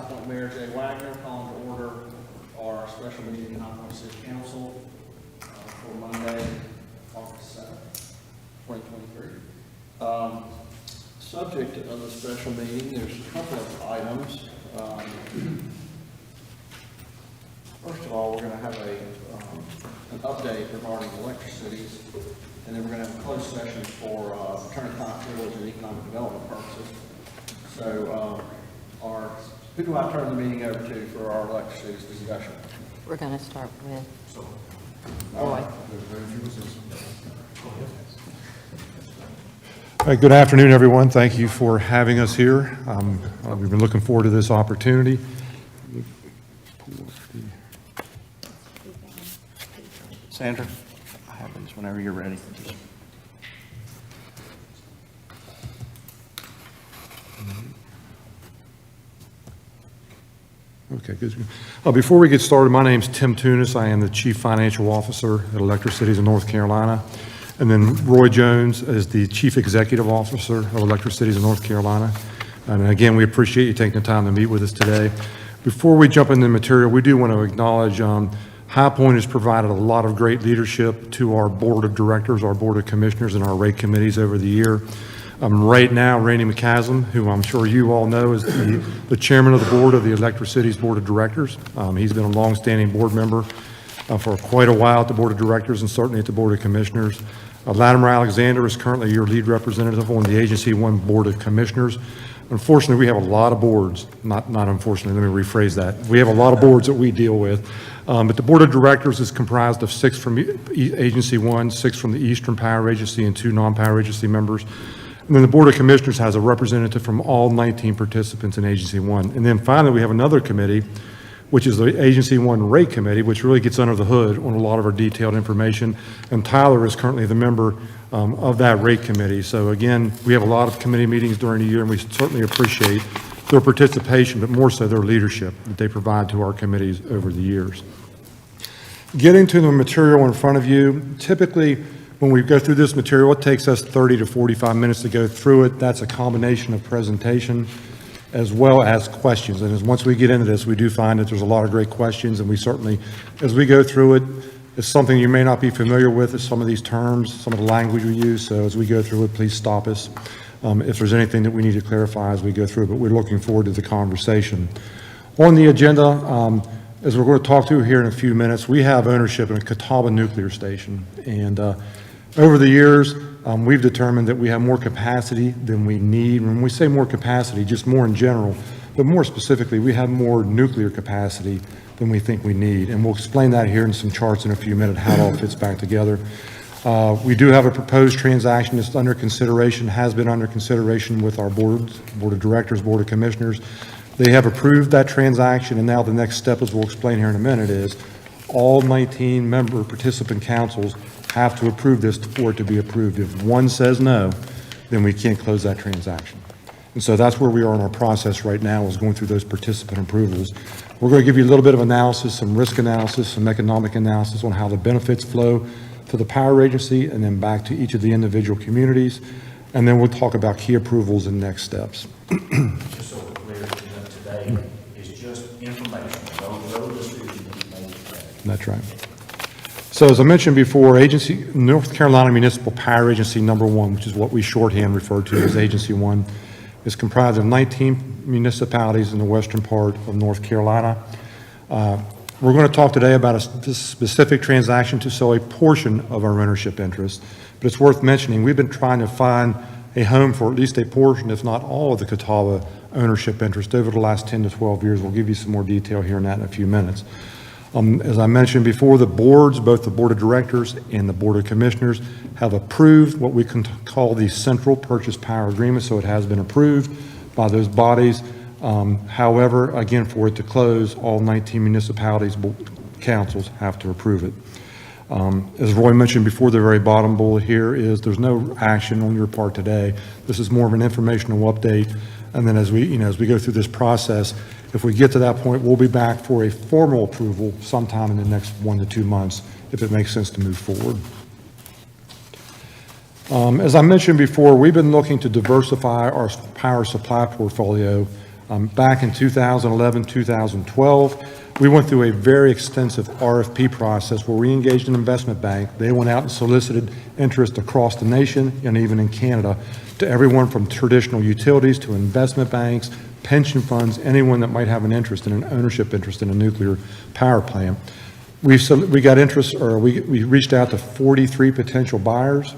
appoint Mayor Jay Wagner, calling to order our special meeting of the High Point City Council for Monday, August 7th, 2023. Subject of the special meeting, there's a couple of items. First of all, we're going to have an update regarding electricities, and then we're going to have a closed session for attorney-client privilege and economic development purposes. So, who do I turn the meeting over to for our electricities discussion? We're going to start with Roy. All right, good afternoon, everyone. Thank you for having us here. We've been looking forward to this opportunity. Sandra, I have this whenever you're ready. Okay, good. Before we get started, my name's Tim Tunis. I am the Chief Financial Officer at Electricities of North Carolina. And then Roy Jones is the Chief Executive Officer of Electricities of North Carolina. And again, we appreciate you taking the time to meet with us today. Before we jump into the material, we do want to acknowledge High Point has provided a lot of great leadership to our Board of Directors, our Board of Commissioners, and our rate committees over the year. Right now, Randy McCaslam, who I'm sure you all know, is the chairman of the board of the Electricities Board of Directors. He's been a longstanding board member for quite a while at the Board of Directors and certainly at the Board of Commissioners. Latimer Alexander is currently your lead representative on the Agency 1 Board of Commissioners. Unfortunately, we have a lot of boards, not unfortunately, let me rephrase that. We have a lot of boards that we deal with, but the Board of Directors is comprised of 6 from Agency 1, 6 from the Eastern Power Agency, and 2 non-power agency members. And then the Board of Commissioners has a representative from all 19 participants in Agency 1. And then finally, we have another committee, which is the Agency 1 Rate Committee, which really gets under the hood on a lot of our detailed information. And Tyler is currently the member of that rate committee. So again, we have a lot of committee meetings during the year, and we certainly appreciate their participation, but more so their leadership that they provide to our committees over the years. Getting to the material in front of you, typically, when we go through this material, it takes us 30 to 45 minutes to go through it. That's a combination of presentation as well as questions. And once we get into this, we do find that there's a lot of great questions, and we certainly, as we go through it, it's something you may not be familiar with, some of these terms, some of the language we use. So as we go through it, please stop us if there's anything that we need to clarify as we go through, but we're looking forward to the conversation. On the agenda, as we're going to talk to here in a few minutes, we have ownership in a Catawba nuclear station. And over the years, we've determined that we have more capacity than we need. When we say more capacity, just more in general, but more specifically, we have more nuclear capacity than we think we need. And we'll explain that here in some charts in a few minutes, how it all fits back together. We do have a proposed transaction that's under consideration, has been under consideration with our boards, Board of Directors, Board of Commissioners. They have approved that transaction, and now the next step, as we'll explain here in a minute, is all 19 member participant councils have to approve this for it to be approved. If one says no, then we can't close that transaction. And so that's where we are in our process right now, is going through those participant approvals. We're going to give you a little bit of analysis, some risk analysis, some economic analysis on how the benefits flow to the power agency and then back to each of the individual communities. And then we'll talk about key approvals and next steps. Just so we're clear, today is just information, no decision that we made today. That's right. So as I mentioned before, North Carolina Municipal Power Agency number 1, which is what we shorthand refer to as Agency 1, is comprised of 19 municipalities in the western part of North Carolina. We're going to talk today about a specific transaction to sell a portion of our ownership interest, but it's worth mentioning we've been trying to find a home for at least a portion, if not all, of the Catawba ownership interest over the last 10 to 12 years. We'll give you some more detail here on that in a few minutes. As I mentioned before, the boards, both the Board of Directors and the Board of Commissioners, have approved what we can call the Central Purchase Power Agreement, so it has been approved by those bodies. However, again, for it to close, all 19 municipalities' councils have to approve it. As Roy mentioned before, the very bottom bullet here is there's no action on your part today. This is more of an informational update, and then as we go through this process, if we get to that point, we'll be back for a formal approval sometime in the next 1 to 2 months, if it makes sense to move forward. As I mentioned before, we've been looking to diversify our power supply portfolio Back in 2011, 2012, we went through a very extensive RFP process where we engaged an investment bank. They went out and solicited interest across the nation and even in Canada to everyone from traditional utilities to investment banks, pension funds, anyone that might have an interest in an ownership interest in a nuclear power plant. We got interest, or we reached out to 43 potential buyers.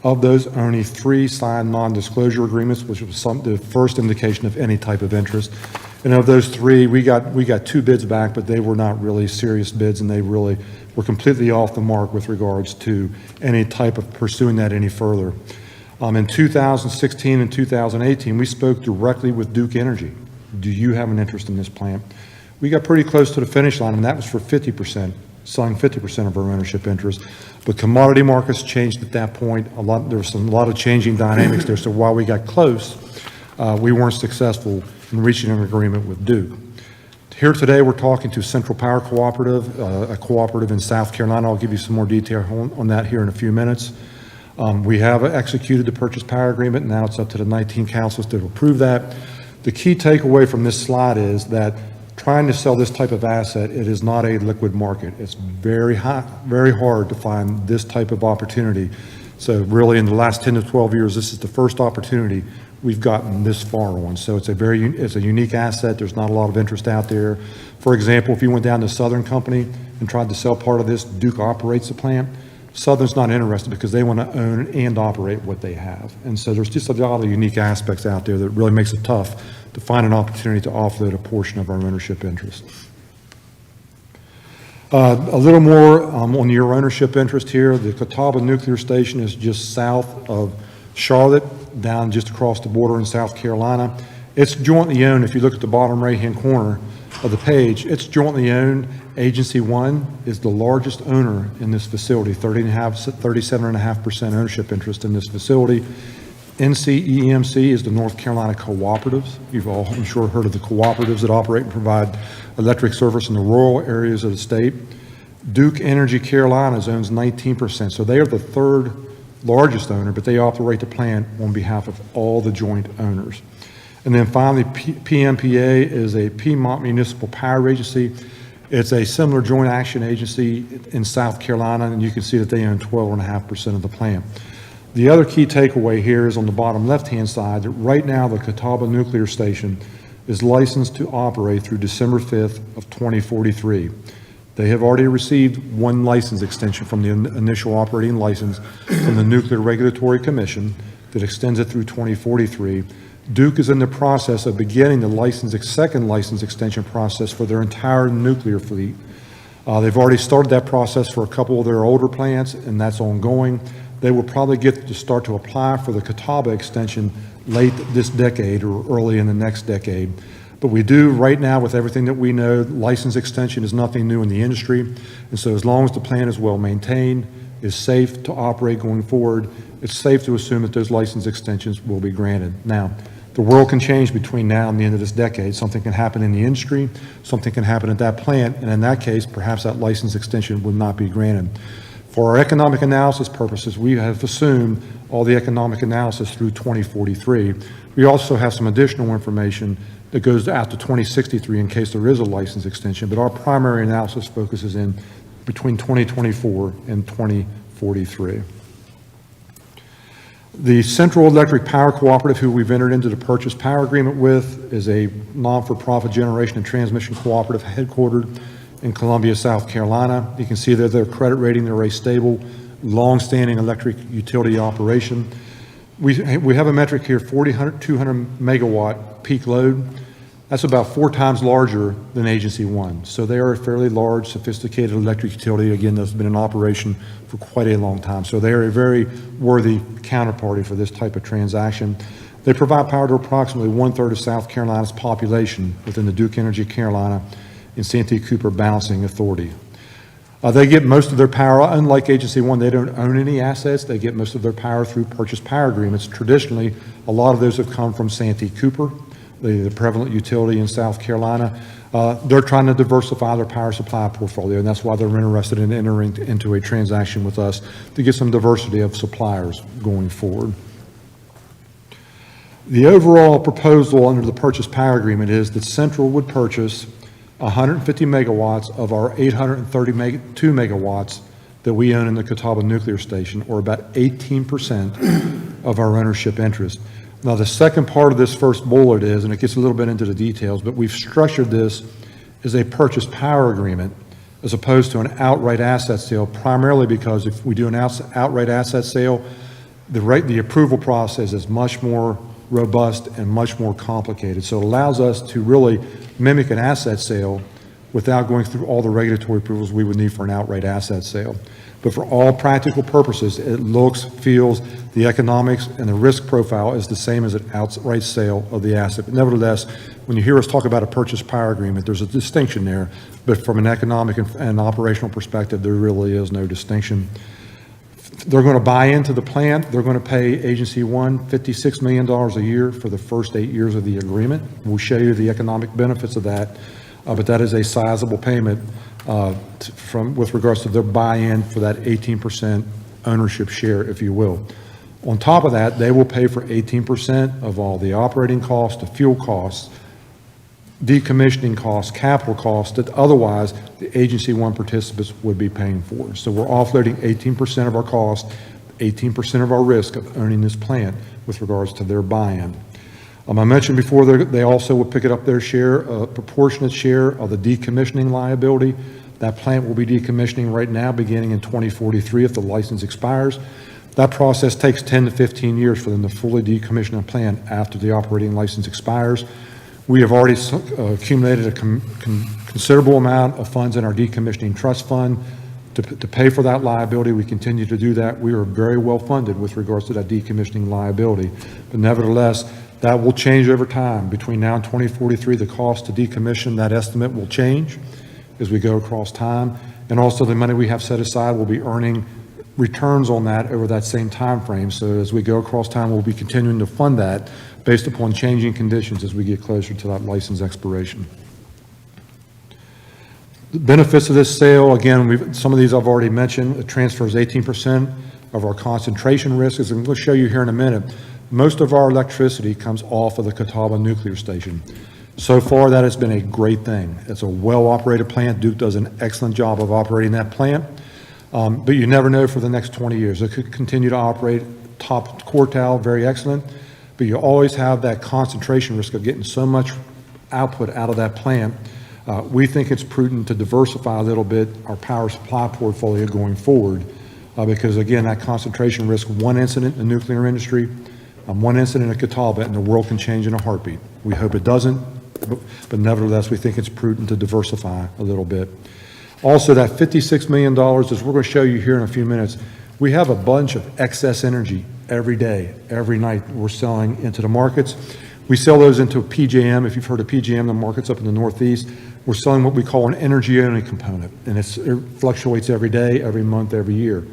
Of those, only 3 signed non-disclosure agreements, which was the first indication of any type of interest. And of those 3, we got 2 bids back, but they were not really serious bids, and they really were completely off the mark with regards to any type of pursuing that any further. In 2016 and 2018, we spoke directly with Duke Energy. Do you have an interest in this plant? We got pretty close to the finish line, and that was for 50%, selling 50% of our ownership interest. But commodity markets changed at that point. There was a lot of changing dynamics there. So while we got close, we weren't successful in reaching an agreement with Duke. Here today, we're talking to Central Power Cooperative, a cooperative in South Carolina. I'll give you some more detail on that here in a few minutes. We have executed the purchase power agreement. Now it's up to the 19 councils to approve that. The key takeaway from this slide is that trying to sell this type of asset, it is not a liquid market. It's very hard to find this type of opportunity. So really in the last 10 to 12 years, this is the first opportunity we've gotten this far on. So it's a unique asset. There's not a lot of interest out there. For example, if you went down to Southern Company and tried to sell part of this, Duke operates the plant. Southern's not interested because they want to own and operate what they have. And so there's just a lot of unique aspects out there that really makes it tough to find an opportunity to offload a portion of our ownership interest. A little more on your ownership interest here. The Catawba Nuclear Station is just south of Charlotte, down just across the border in South Carolina. It's jointly owned. If you look at the bottom right-hand corner of the page, it's jointly owned. Agency 1 is the largest owner in this facility, 37.5% ownership interest in this facility. NCEMC is the North Carolina Cooperatives. You've all, I'm sure, heard of the cooperatives that operate and provide electric service in the rural areas of the state. Duke Energy Carolinas owns 19%, so they are the 3rd largest owner, but they operate the plant on behalf of all the joint owners. And then finally, PMPA is a Piedmont Municipal Power Agency. It's a similar joint action agency in South Carolina, and you can see that they own 12.5% of the plant. The other key takeaway here is on the bottom left-hand side that right now the Catawba Nuclear Station is licensed to operate through December 5th of 2043. They have already received 1 license extension from the initial operating license from the Nuclear Regulatory Commission that extends it through 2043. Duke is in the process of beginning the second license extension process for their entire nuclear fleet. They've already started that process for a couple of their older plants, and that's ongoing. They will probably get to start to apply for the Catawba extension late this decade or early in the next decade. But we do right now, with everything that we know, license extension is nothing new in the industry. And so as long as the plant is well maintained, is safe to operate going forward, it's safe to assume that those license extensions will be granted. Now, the world can change between now and the end of this decade. Something can happen in the industry, something can happen at that plant, and in that case, perhaps that license extension would not be granted. For our economic analysis purposes, we have assumed all the economic analysis through 2043. We also have some additional information that goes out to 2063 in case there is a license extension, but our primary analysis focuses in between 2024 and 2043. The Central Electric Power Cooperative, who we've entered into the purchase power agreement with, is a non-for-profit generation and transmission cooperative headquartered in Columbia, South Carolina. You can see that their credit rating, they're a stable, long-standing electric utility operation. We have a metric here, 200 megawatt peak load. That's about 4 times larger than Agency 1. So they are a fairly large, sophisticated electric utility, again, that's been in operation for quite a long time. So they are a very worthy counterparty for this type of transaction. They provide power to approximately 1/3 of South Carolina's population within the Duke Energy Carolina and Santee Cooper Balancing Authority. They get most of their power, unlike Agency 1, they don't own any assets. They get most of their power through purchase power agreements. Traditionally, a lot of those have come from Santee Cooper, the prevalent utility in South Carolina. They're trying to diversify their power supply portfolio, and that's why they're interested in entering into a transaction with us to get some diversity of suppliers going forward. The overall proposal under the purchase power agreement is that Central would purchase 150 megawatts of our 832 megawatts that we own in the Catawba Nuclear Station, or about 18% of our ownership interest. Now, the second part of this first bullet is, and it gets a little bit into the details, but we've structured this as a purchase power agreement as opposed to an outright asset sale, primarily because if we do an outright asset sale, the approval process is much more robust and much more complicated. So it allows us to really mimic an asset sale without going through all the regulatory approvals we would need for an outright asset sale. But for all practical purposes, it looks, feels, the economics and the risk profile is the same as an outright sale of the asset. But nevertheless, when you hear us talk about a purchase power agreement, there's a distinction there. But from an economic and operational perspective, there really is no distinction. They're going to buy into the plant. They're going to pay Agency 1 $56 million a year for the first 8 years of the agreement. We'll show you the economic benefits of that, but that is a sizable payment with regards to their buy-in for that 18% ownership share, if you will. On top of that, they will pay for 18% of all the operating costs, the fuel costs, decommissioning costs, capital costs that otherwise the Agency 1 participants would be paying for. So we're offloading 18% of our cost, 18% of our risk of owning this plant with regards to their buy-in. I mentioned before they also will pick it up their share, a proportionate share of the decommissioning liability. That plant will be decommissioning right now beginning in 2043 if the license expires. That process takes 10 to 15 years for them to fully decommission a plant after the operating license expires. We have already accumulated a considerable amount of funds in our decommissioning trust fund to pay for that liability. We continue to do that. We are very well funded with regards to that decommissioning liability. But nevertheless, that will change over time. Between now and 2043, the cost to decommission that estimate will change as we go across time. And also the money we have set aside will be earning returns on that over that same time frame. So as we go across time, we'll be continuing to fund that based upon changing conditions as we get closer to that license expiration. The benefits of this sale, again, some of these I've already mentioned. It transfers 18% of our concentration risk. As I'm going to show you here in a minute, most of our electricity comes off of the Catawba Nuclear Station. So far, that has been a great thing. It's a well-operated plant. Duke does an excellent job of operating that plant. But you never know for the next 20 years. It could continue to operate top quartile, very excellent, but you always have that concentration risk of getting so much output out of that plant. We think it's prudent to diversify a little bit our power supply portfolio going forward because, again, that concentration risk, one incident in the nuclear industry, one incident at Catawba, and the world can change in a heartbeat. We hope it doesn't, but nevertheless, we think it's prudent to diversify a little bit. Also, that $56 million, as we're going to show you here in a few minutes, we have a bunch of excess energy every day, every night we're selling into the markets. We sell those into PJM. If you've heard of PJM, the markets up in the Northeast, we're selling what we call an energy-only component, and it fluctuates every day, every month, every year.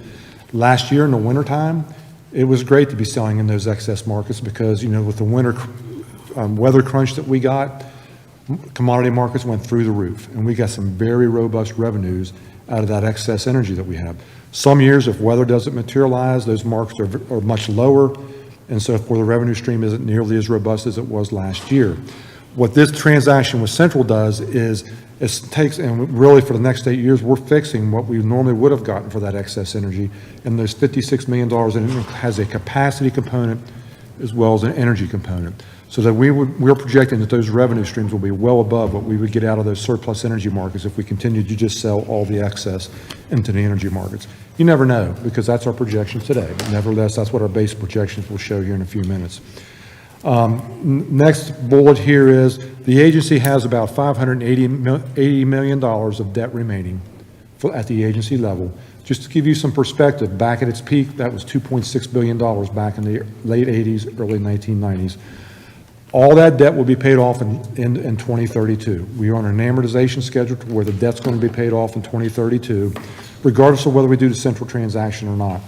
Last year in the wintertime, it was great to be selling in those excess markets because, you know, with the winter weather crunch that we got, commodity markets went through the roof, and we got some very robust revenues out of that excess energy that we have. Some years, if weather doesn't materialize, those markets are much lower, and so the revenue stream isn't nearly as robust as it was last year. What this transaction with Central does is it takes, and really for the next 8 years, we're fixing what we normally would have gotten for that excess energy, and there's $56 million, and it has a capacity component as well as an energy component. So that we're projecting that those revenue streams will be well above what we would get out of those surplus energy markets if we continue to just sell all the excess into the energy markets. You never know, because that's our projections today. But nevertheless, that's what our base projections will show here in a few minutes. Next bullet here is the agency has about $580 million of debt remaining at the agency level. Just to give you some perspective, back at its peak, that was $2.6 billion back in the late 80s, early 1990s. All that debt will be paid off in 2032. We are on an amortization schedule to where the debt's going to be paid off in 2032, regardless of whether we do the Central transaction or not.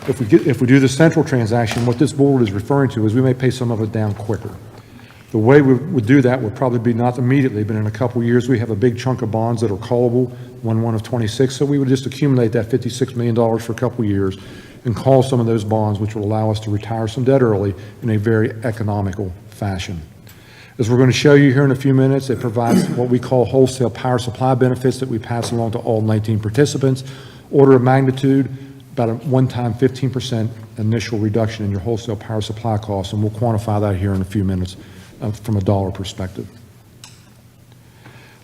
If we do the Central transaction, what this board is referring to is we may pay some of it down quicker. The way we would do that would probably be not immediately, but in a couple of years, we have a big chunk of bonds that are callable, 1/1 of 26, so we would just accumulate that $56 million for a couple of years, and call some of those bonds, which will allow us to retire some debt early in a very economical fashion. As we're going to show you here in a few minutes, it provides what we call wholesale power supply benefits that we pass along to all 19 participants. Order of magnitude, about a one-time 15% initial reduction in your wholesale power supply costs, and we'll quantify that here in a few minutes from a dollar perspective.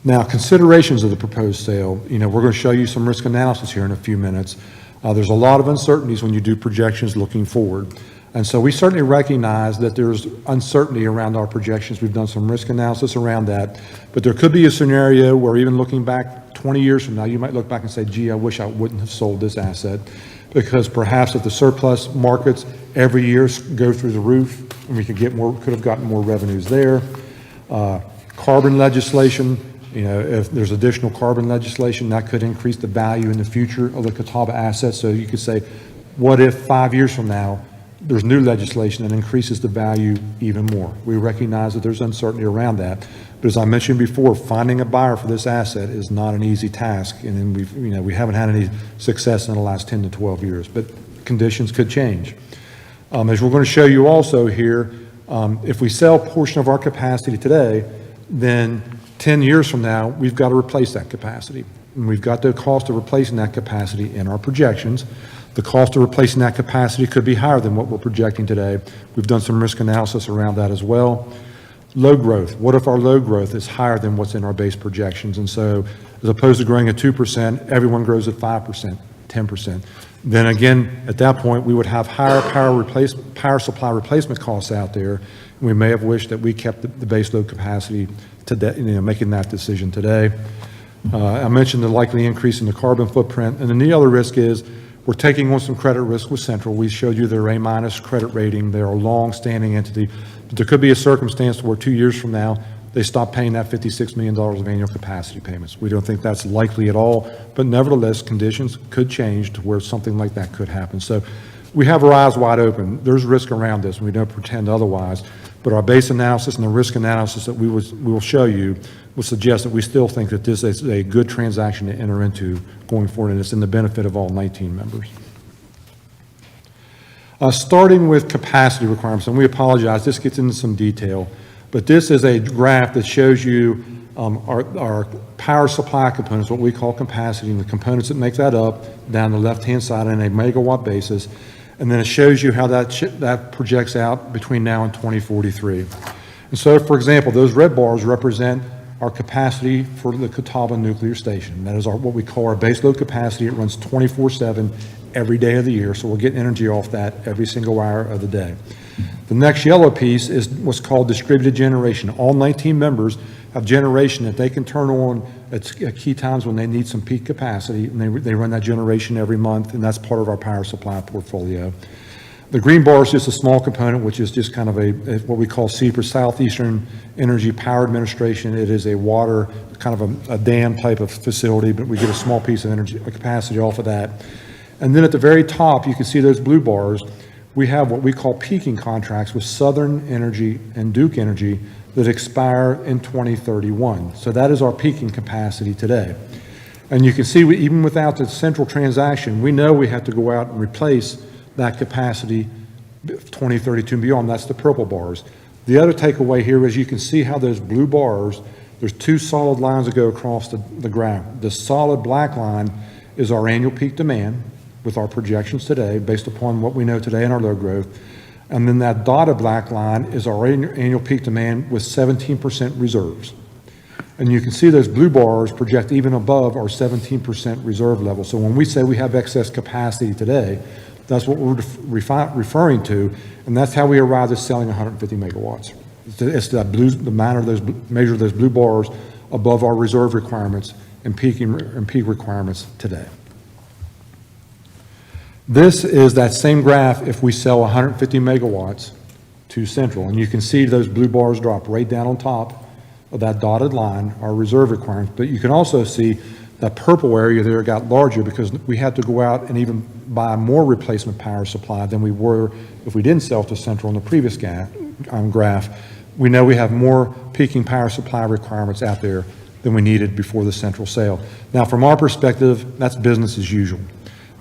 Now, considerations of the proposed sale. We're going to show you some risk analysis here in a few minutes. There's a lot of uncertainties when you do projections looking forward. And so we certainly recognize that there's uncertainty around our projections. We've done some risk analysis around that. But there could be a scenario where even looking back 20 years from now, you might look back and say, gee, I wish I wouldn't have sold this asset, because perhaps if the surplus markets every year go through the roof, and we could have gotten more revenues there. Carbon legislation, if there's additional carbon legislation, that could increase the value in the future of the Catawba asset. So you could say, what if 5 years from now, there's new legislation that increases the value even more? We recognize that there's uncertainty around that. But as I mentioned before, finding a buyer for this asset is not an easy task. And we haven't had any success in the last 10 to 12 years, but conditions could change. As we're going to show you also here, if we sell a portion of our capacity today, then 10 years from now, we've got to replace that capacity. And we've got the cost of replacing that capacity in our projections. The cost of replacing that capacity could be higher than what we're projecting today. We've done some risk analysis around that as well. Load growth. What if our load growth is higher than what's in our base projections? And so as opposed to growing at 2%, everyone grows at 5%, 10%. Then again, at that point, we would have higher power supply replacement costs out there. And we may have wished that we kept the base load capacity today, making that decision today. I mentioned the likely increase in the carbon footprint. And then the other risk is we're taking on some credit risk with Central. We showed you their A- credit rating. They're a long-standing entity. But there could be a circumstance where 2 years from now, they stop paying that $56 million of annual capacity payments. We don't think that's likely at all, but nevertheless, conditions could change to where something like that could happen. So we have our eyes wide open. There's risk around this, and we don't pretend otherwise. But our base analysis and the risk analysis that we will show you will suggest that we still think that this is a good transaction to enter into going forward, and it's in the benefit of all 19 members. Starting with capacity requirements, and we apologize, this gets into some detail, but this is a graph that shows you our power supply components, what we call capacity, and the components that make that up down the left-hand side on a megawatt basis. And then it shows you how that projects out between now and 2043. And so, for example, those red bars represent our capacity for the Catawba Nuclear Station. That is what we call our base load capacity. It runs 24/7 every day of the year, so we're getting energy off that every single hour of the day. The next yellow piece is what's called distributed generation. All 19 members have generation that they can turn on at key times when they need some peak capacity, and they run that generation every month, and that's part of our power supply portfolio. The green bar is just a small component, which is just kind of what we call SEPR, Southeastern Energy Power Administration. It is a water, kind of a dam type of facility, but we get a small piece of energy capacity off of that. And then at the very top, you can see those blue bars. We have what we call peaking contracts with Southern Energy and Duke Energy that expire in 2031. So that is our peaking capacity today. And you can see even without the Central transaction, we know we have to go out and replace that capacity 2032 and beyond. That's the purple bars. The other takeaway here is you can see how those blue bars, there's two solid lines that go across the graph. The solid black line is our annual peak demand with our projections today based upon what we know today in our load growth. And then that dotted black line is our annual peak demand with 17% reserves. And you can see those blue bars project even above our 17% reserve level. So when we say we have excess capacity today, that's what we're referring to, and that's how we arrived at selling 150 megawatts. It's that the manner of those measure those blue bars above our reserve requirements and peak requirements today. This is that same graph if we sell 150 megawatts to Central, and you can see those blue bars drop right down on top of that dotted line, our reserve requirements. But you can also see that purple area there got larger because we had to go out and even buy more replacement power supply than we were if we didn't sell to Central in the previous graph. We know we have more peaking power supply requirements out there than we needed before the Central sale. Now, from our perspective, that's business as usual.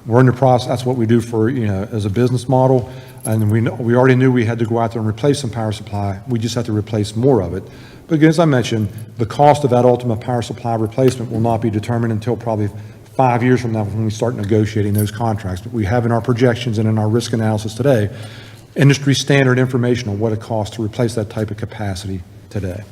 We're in the process, that's what we do for, as a business model, and we already knew we had to go out there and replace some power supply. We just have to replace more of it. But again, as I mentioned, the cost of that ultimate power supply replacement will not be determined until probably 5 years from now when we start negotiating those contracts. But we have in our projections and in our risk analysis today, industry standard information on what it costs to replace that type of capacity today.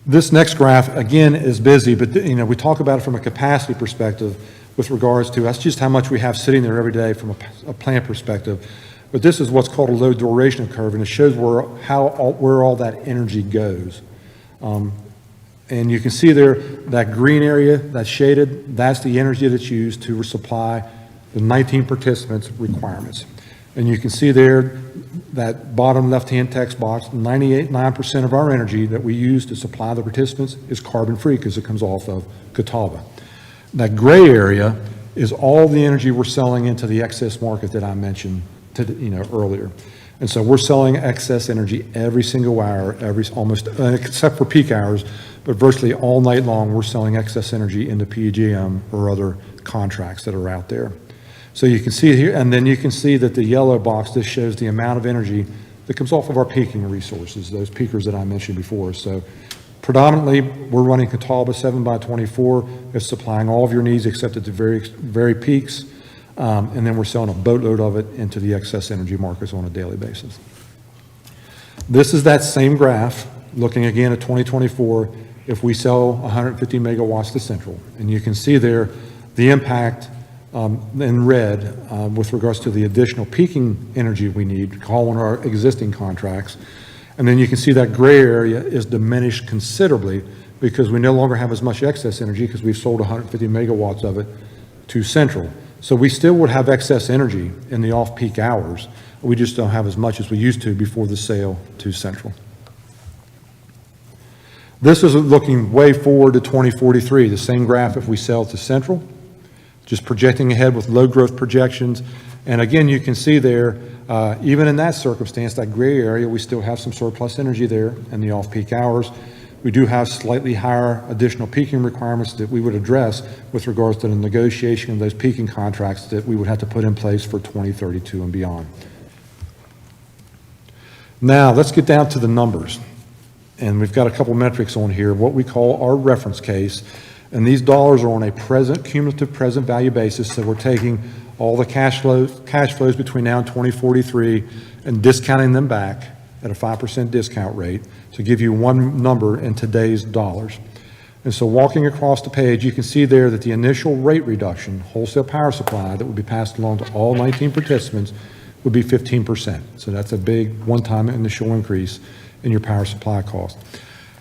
This next graph, again, is busy, but we talk about it from a capacity perspective with regards to, that's just how much we have sitting there every day from a plant perspective. But this is what's called a load duration curve, and it shows where all that energy goes. And you can see there, that green area that's shaded, that's the energy that's used to supply the 19 participants' requirements. And you can see there, that bottom left-hand text box, 98.9% of our energy that we use to supply the participants is carbon-free because it comes off of Catawba. That gray area is all the energy we're selling into the excess market that I mentioned earlier. And so we're selling excess energy every single hour, almost, except for peak hours, but virtually all night long, we're selling excess energy into PJM or other contracts that are out there. So you can see here, and then you can see that the yellow box, this shows the amount of energy that comes off of our peaking resources, those peakers that I mentioned before. So predominantly, we're running Catawba 7x24. It's supplying all of your needs except at the very peaks. And then we're selling a boatload of it into the excess energy markets on a daily basis. This is that same graph, looking again at 2024, if we sell 150 megawatts to Central. And you can see there the impact in red with regards to the additional peaking energy we need, call on our existing contracts. And then you can see that gray area is diminished considerably because we no longer have as much excess energy because we've sold 150 megawatts of it to Central. So we still would have excess energy in the off-peak hours. We just don't have as much as we used to before the sale to Central. This is looking way forward to 2043, the same graph if we sell to Central, just projecting ahead with load growth projections. And again, you can see there, even in that circumstance, that gray area, we still have some surplus energy there in the off-peak hours. We do have slightly higher additional peaking requirements that we would address with regards to the negotiation of those peaking contracts that we would have to put in place for 2032 and beyond. Now, let's get down to the numbers. And we've got a couple metrics on here, what we call our reference case. And these dollars are on a cumulative present value basis. So we're taking all the cash flows between now and 2043 and discounting them back at a 5% discount rate to give you one number in today's dollars. And so walking across the page, you can see there that the initial rate reduction, wholesale power supply that would be passed along to all 19 participants would be 15%. So that's a big one-time initial increase in your power supply cost.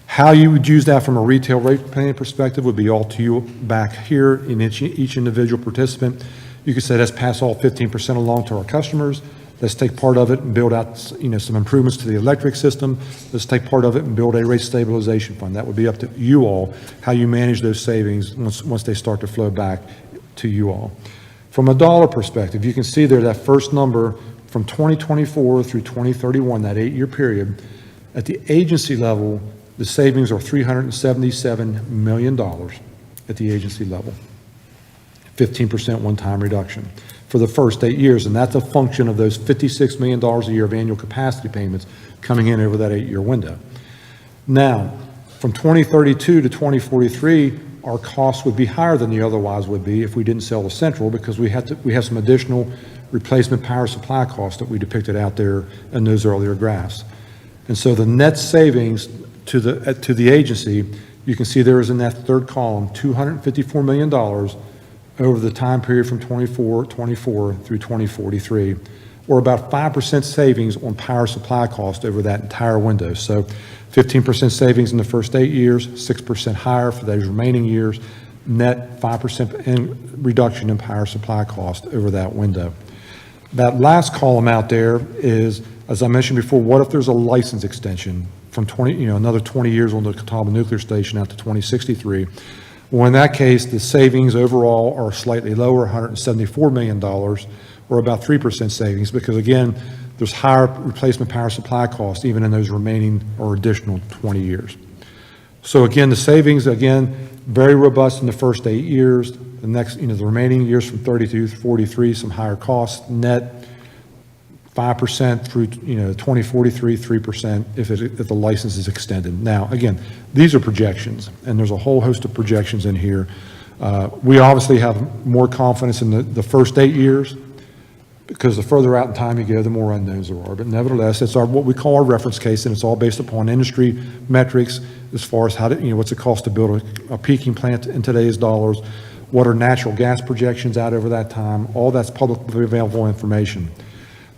How you would use that from a retail rate planning perspective would be all to you back here in each individual participant. You could say, let's pass all 15% along to our customers. Let's take part of it and build out, some improvements to the electric system. Let's take part of it and build a rate stabilization fund. That would be up to you all, how you manage those savings once they start to flow back to you all. From a dollar perspective, you can see there that first number from 2024 through 2031, that 8-year period, at the agency level, the savings are $377 million at the agency level, 15% one-time reduction for the first 8 years, and that's a function of those $56 million a year of annual capacity payments coming in over that 8-year window. Now, from 2032 to 2043, our costs would be higher than they otherwise would be if we didn't sell to Central because we have some additional replacement power supply costs that we depicted out there in those earlier graphs. And so the net savings to the agency, you can see there is in that third column, $254 million over the time period from 24 through 2043, or about 5% savings on power supply cost over that entire window. So 15% savings in the first 8 years, 6% higher for those remaining years, net 5% reduction in power supply cost over that window. That last column out there is, as I mentioned before, what if there's a license extension from another 20 years on the Catawba Nuclear Station out to 2063? Well, in that case, the savings overall are slightly lower, $174 million, or about 3% savings, because again, there's higher replacement power supply costs even in those remaining or additional 20 years. So again, the savings, again, very robust in the first 8 years. The next, the remaining years from 32 to 43, some higher costs, net 5% through, 2043, 3% if the license is extended. Now, again, these are projections, and there's a whole host of projections in here. We obviously have more confidence in the first 8 years, because the further out in time you go, the more unknowns there are. But nevertheless, it's what we call our reference case, and it's all based upon industry metrics as far as how to, what's it cost to build a peaking plant in today's dollars, what are natural gas projections out over that time. All that's publicly available information.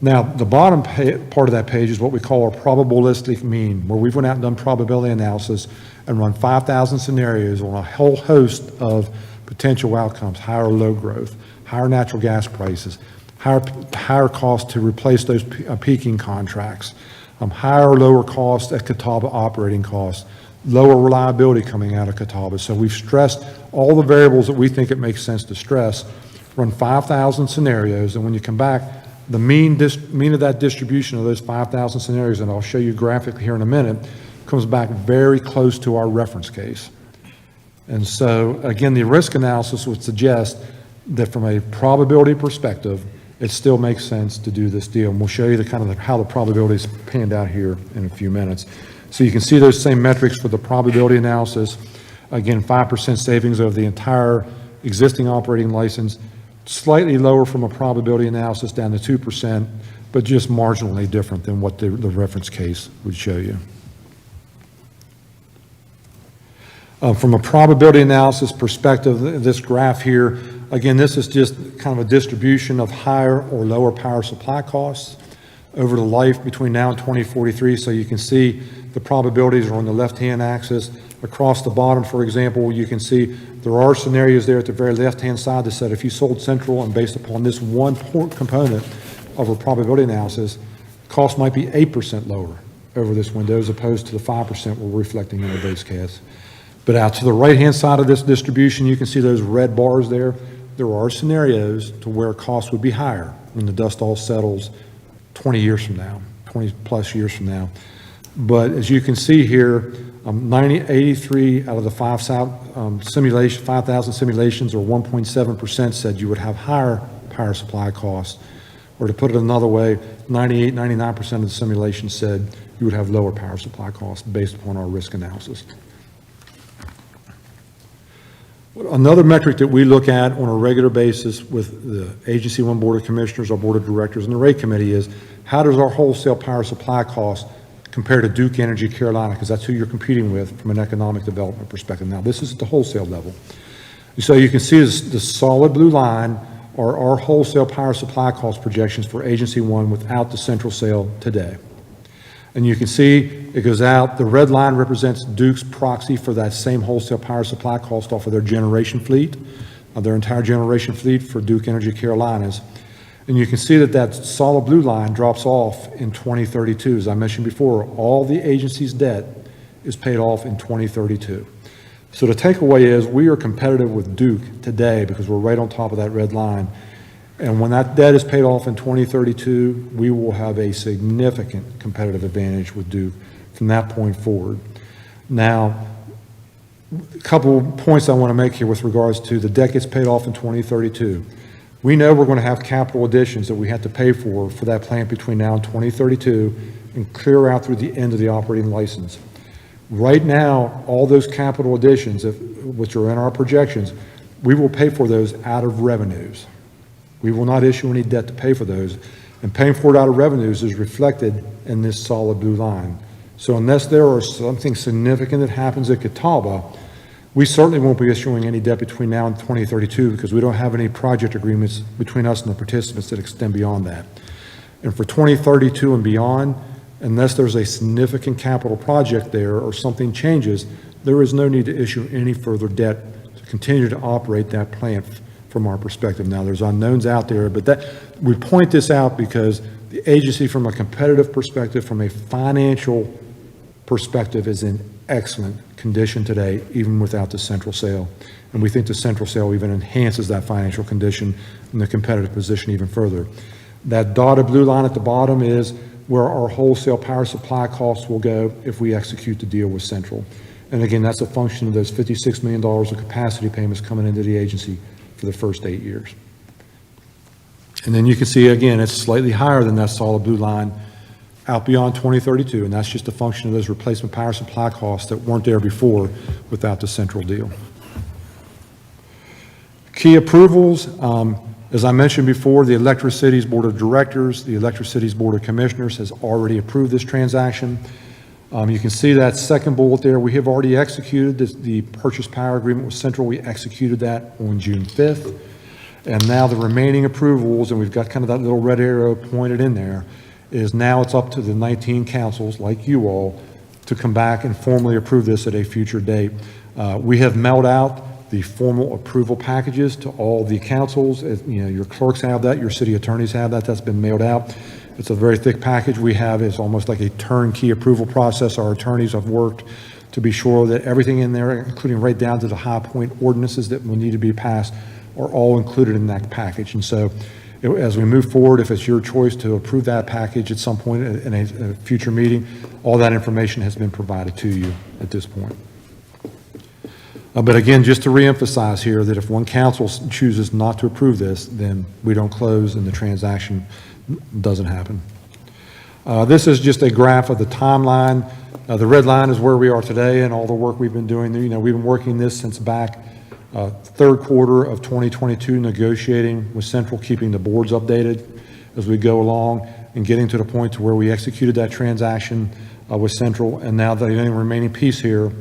Now, the bottom part of that page is what we call our probabilistic mean, where we've went out and done probability analysis and run 5,000 scenarios on a whole host of potential outcomes: higher or low growth, higher natural gas prices, higher cost to replace those peaking contracts, higher or lower cost at Catawba operating costs, lower reliability coming out of Catawba. So we've stressed all the variables that we think it makes sense to stress, run 5,000 scenarios, and when you come back, the mean of that distribution of those 5,000 scenarios, and I'll show you graphically here in a minute, comes back very close to our reference case. And so, again, the risk analysis would suggest that from a probability perspective, it still makes sense to do this deal. And we'll show you how the probabilities panned out here in a few minutes. So you can see those same metrics for the probability analysis. Again, 5% savings over the entire existing operating license, slightly lower from a probability analysis down to 2%, but just marginally different than what the reference case would show you. From a probability analysis perspective, this graph here, again, this is just kind of a distribution of higher or lower power supply costs over the life between now and 2043. So you can see the probabilities are on the left-hand axis. Across the bottom, for example, you can see there are scenarios there at the very left-hand side that said if you sold Central and based upon this one component of a probability analysis, cost might be 8% lower over this window as opposed to the 5% we're reflecting in the base case. But out to the right-hand side of this distribution, you can see those red bars there. There are scenarios to where costs would be higher when the dust all settles 20 years from now, 20 plus years from now. But as you can see here, 83 out of the 5,000 simulations, or 1.7%, said you would have higher power supply costs. Or to put it another way, 98, 99% of the simulations said you would have lower power supply costs based upon our risk analysis. Another metric that we look at on a regular basis with the Agency 1 Board of Commissioners, our Board of Directors, and the rate committee is how does our wholesale power supply cost compare to Duke Energy Carolina, because that's who you're competing with from an economic development perspective. Now, this is at the wholesale level. So you can see the solid blue line are our wholesale power supply cost projections for Agency 1 without the central sale today. And you can see it goes out, the red line represents Duke's proxy for that same wholesale power supply cost off of their generation fleet, their entire generation fleet for Duke Energy Carolinas. And you can see that solid blue line drops off in 2032. As I mentioned before, all the agency's debt is paid off in 2032. So the takeaway is we are competitive with Duke today because we're right on top of that red line. And when that debt is paid off in 2032, we will have a significant competitive advantage with Duke from that point forward. Now, a couple points I want to make here with regards to the debt gets paid off in 2032. We know we're going to have capital additions that we have to pay for that plant between now and 2032 and clear out through the end of the operating license. Right now, all those capital additions, which are in our projections, we will pay for those out of revenues. We will not issue any debt to pay for those, and paying for it out of revenues is reflected in this solid blue line. So unless there is something significant that happens at Catawba, we certainly won't be issuing any debt between now and 2032 because we don't have any project agreements between us and the participants that extend beyond that. And for 2032 and beyond, unless there's a significant capital project there or something changes, there is no need to issue any further debt to continue to operate that plant from our perspective. Now, there's unknowns out there, but we point this out because the agency, from a competitive perspective, from a financial perspective, is in excellent condition today, even without the central sale. And we think the central sale even enhances that financial condition and the competitive position even further. That dotted blue line at the bottom is where our wholesale power supply costs will go if we execute the deal with Central. And again, that's a function of those $56 million of capacity payments coming into the agency for the first 8 years. And then you can see, again, it's slightly higher than that solid blue line out beyond 2032, and that's just a function of those replacement power supply costs that weren't there before without the central deal. Key approvals, as I mentioned before, the Electric Cities Board of Directors, the Electric Cities Board of Commissioners has already approved this transaction. You can see that second bullet there. We have already executed the purchase power agreement with Central. We executed that on June 5th. And now the remaining approvals, and we've got kind of that little red arrow pointed in there, is now it's up to the 19 councils, like you all, to come back and formally approve this at a future date. We have mailed out the formal approval packages to all the councils. You know, your clerks have that, your city attorneys have that. That's been mailed out. It's a very thick package we have. It's almost like a turnkey approval process. Our attorneys have worked to be sure that everything in there, including right down to the high point ordinances that will need to be passed, are all included in that package. And so as we move forward, if it's your choice to approve that package at some point in a future meeting, all that information has been provided to you at this point. But again, just to reemphasize here that if one council chooses not to approve this, then we don't close and the transaction doesn't happen. This is just a graph of the timeline. The red line is where we are today and all the work we've been doing. You know, we've been working this since back third quarter of 2022, negotiating with Central, keeping the boards updated as we go along and getting to the point to where we executed that transaction with Central. And now the only remaining piece here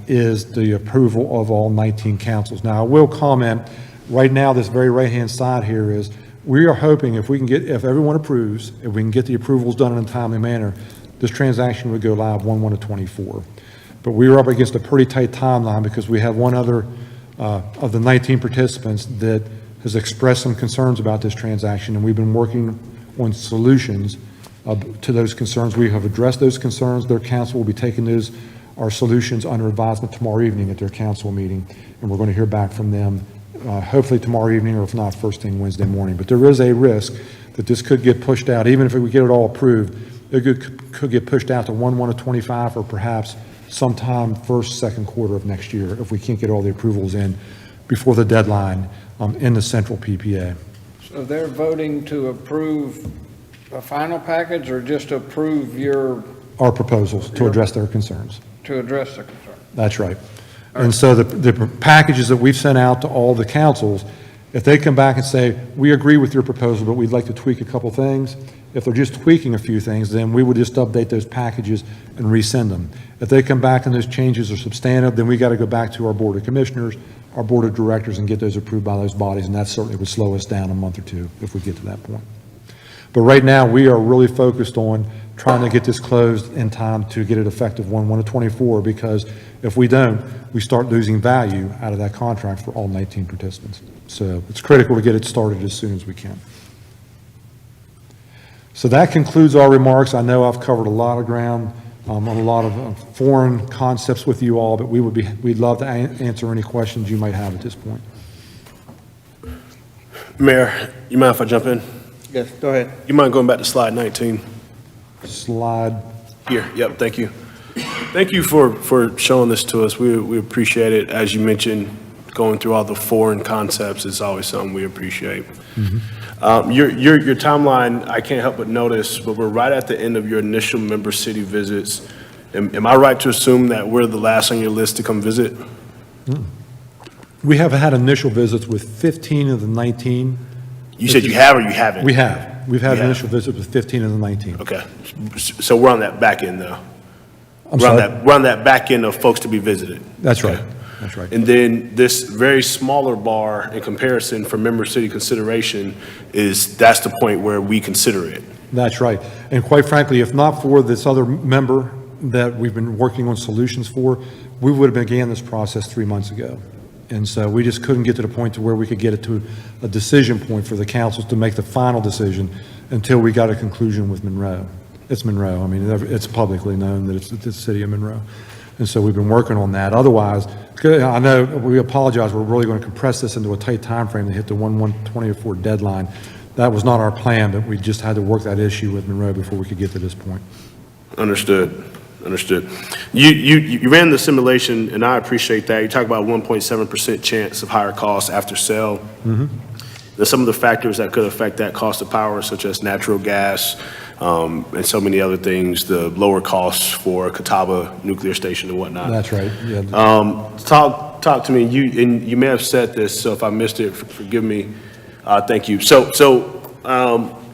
is the approval of all 19 councils. Now, I will comment, right now, this very right-hand side here is, we are hoping if everyone approves, if we can get the approvals done in a timely manner, this transaction would go live 1/1/24. But we are up against a pretty tight timeline because we have one other of the 19 participants that has expressed some concerns about this transaction, and we've been working on solutions to those concerns. We have addressed those concerns. Their council will be taking our solutions under advisement tomorrow evening at their council meeting, and we're going to hear back from them hopefully tomorrow evening, or if not, first thing Wednesday morning. But there is a risk that this could get pushed out. Even if we get it all approved, it could get pushed out to 1/1/25 or perhaps sometime second quarter of next year if we can't get all the approvals in before the deadline in the Central PPA. So they're voting to approve a final package or just approve Our proposals to address their concerns. to address the concern? That's right. And so the packages that we've sent out to all the councils, if they come back and say, we agree with your proposal, but we'd like to tweak a couple things, if they're just tweaking a few things, then we would just update those packages and resend them. If they come back and those changes are substantive, then we got to go back to our Board of Commissioners, our Board of Directors, and get those approved by those bodies, and that certainly would slow us down a month or two if we get to that point. But right now, we are really focused on trying to get this closed in time to get it effective 1/1/24, because if we don't, we start losing value out of that contract for all 19 participants. So it's critical to get it started as soon as we can. So that concludes our remarks. I know I've covered a lot of ground on a lot of foreign concepts with you all, but we'd love to answer any questions you might have at this point. Mayor, you mind if I jump in? Yes, go ahead. You mind going back to slide 19? Slide. Here, yep, thank you. Thank you for showing this to us. We appreciate it. As you mentioned, going through all the foreign concepts is always something we appreciate. Your timeline, I can't help but notice, but we're right at the end of your initial member city visits. Am I right to assume that we're the last on your list to come visit? We have had initial visits with 15 of the 19. You said you have or you haven't? We have. We've had You have. initial visits with 15 of the 19. Okay, so we're on that back end though. I'm We're on sorry? that, we're on that back end of folks to be visited. That's right. Okay. That's right. And then this very smaller bar in comparison for member city consideration that's the point where we consider it. That's right. And quite frankly, if not for this other member that we've been working on solutions for, we would have began this process 3 months ago. And so we just couldn't get to the point to where we could get it to a decision point for the councils to make the final decision until we got a conclusion with Monroe. It's Monroe. I mean, it's publicly known that it's the city of Monroe. And so we've been working on that. Otherwise, I know we apologize. We're really going to compress this into a tight time frame to hit the 1/1/24 deadline. That was not our plan, but we just had to work that issue with Monroe before we could get to this point. Understood. Understood. You ran the simulation, and I appreciate that. You talk about 1.7% chance of higher costs after sale. There's some of the factors that could affect that cost of power, such as natural gas, and so many other things, the lower costs for Catawba Nuclear Station and whatnot. That's right, yeah. Talk to me, you may have said this, so if I missed it, forgive me. Thank you. So,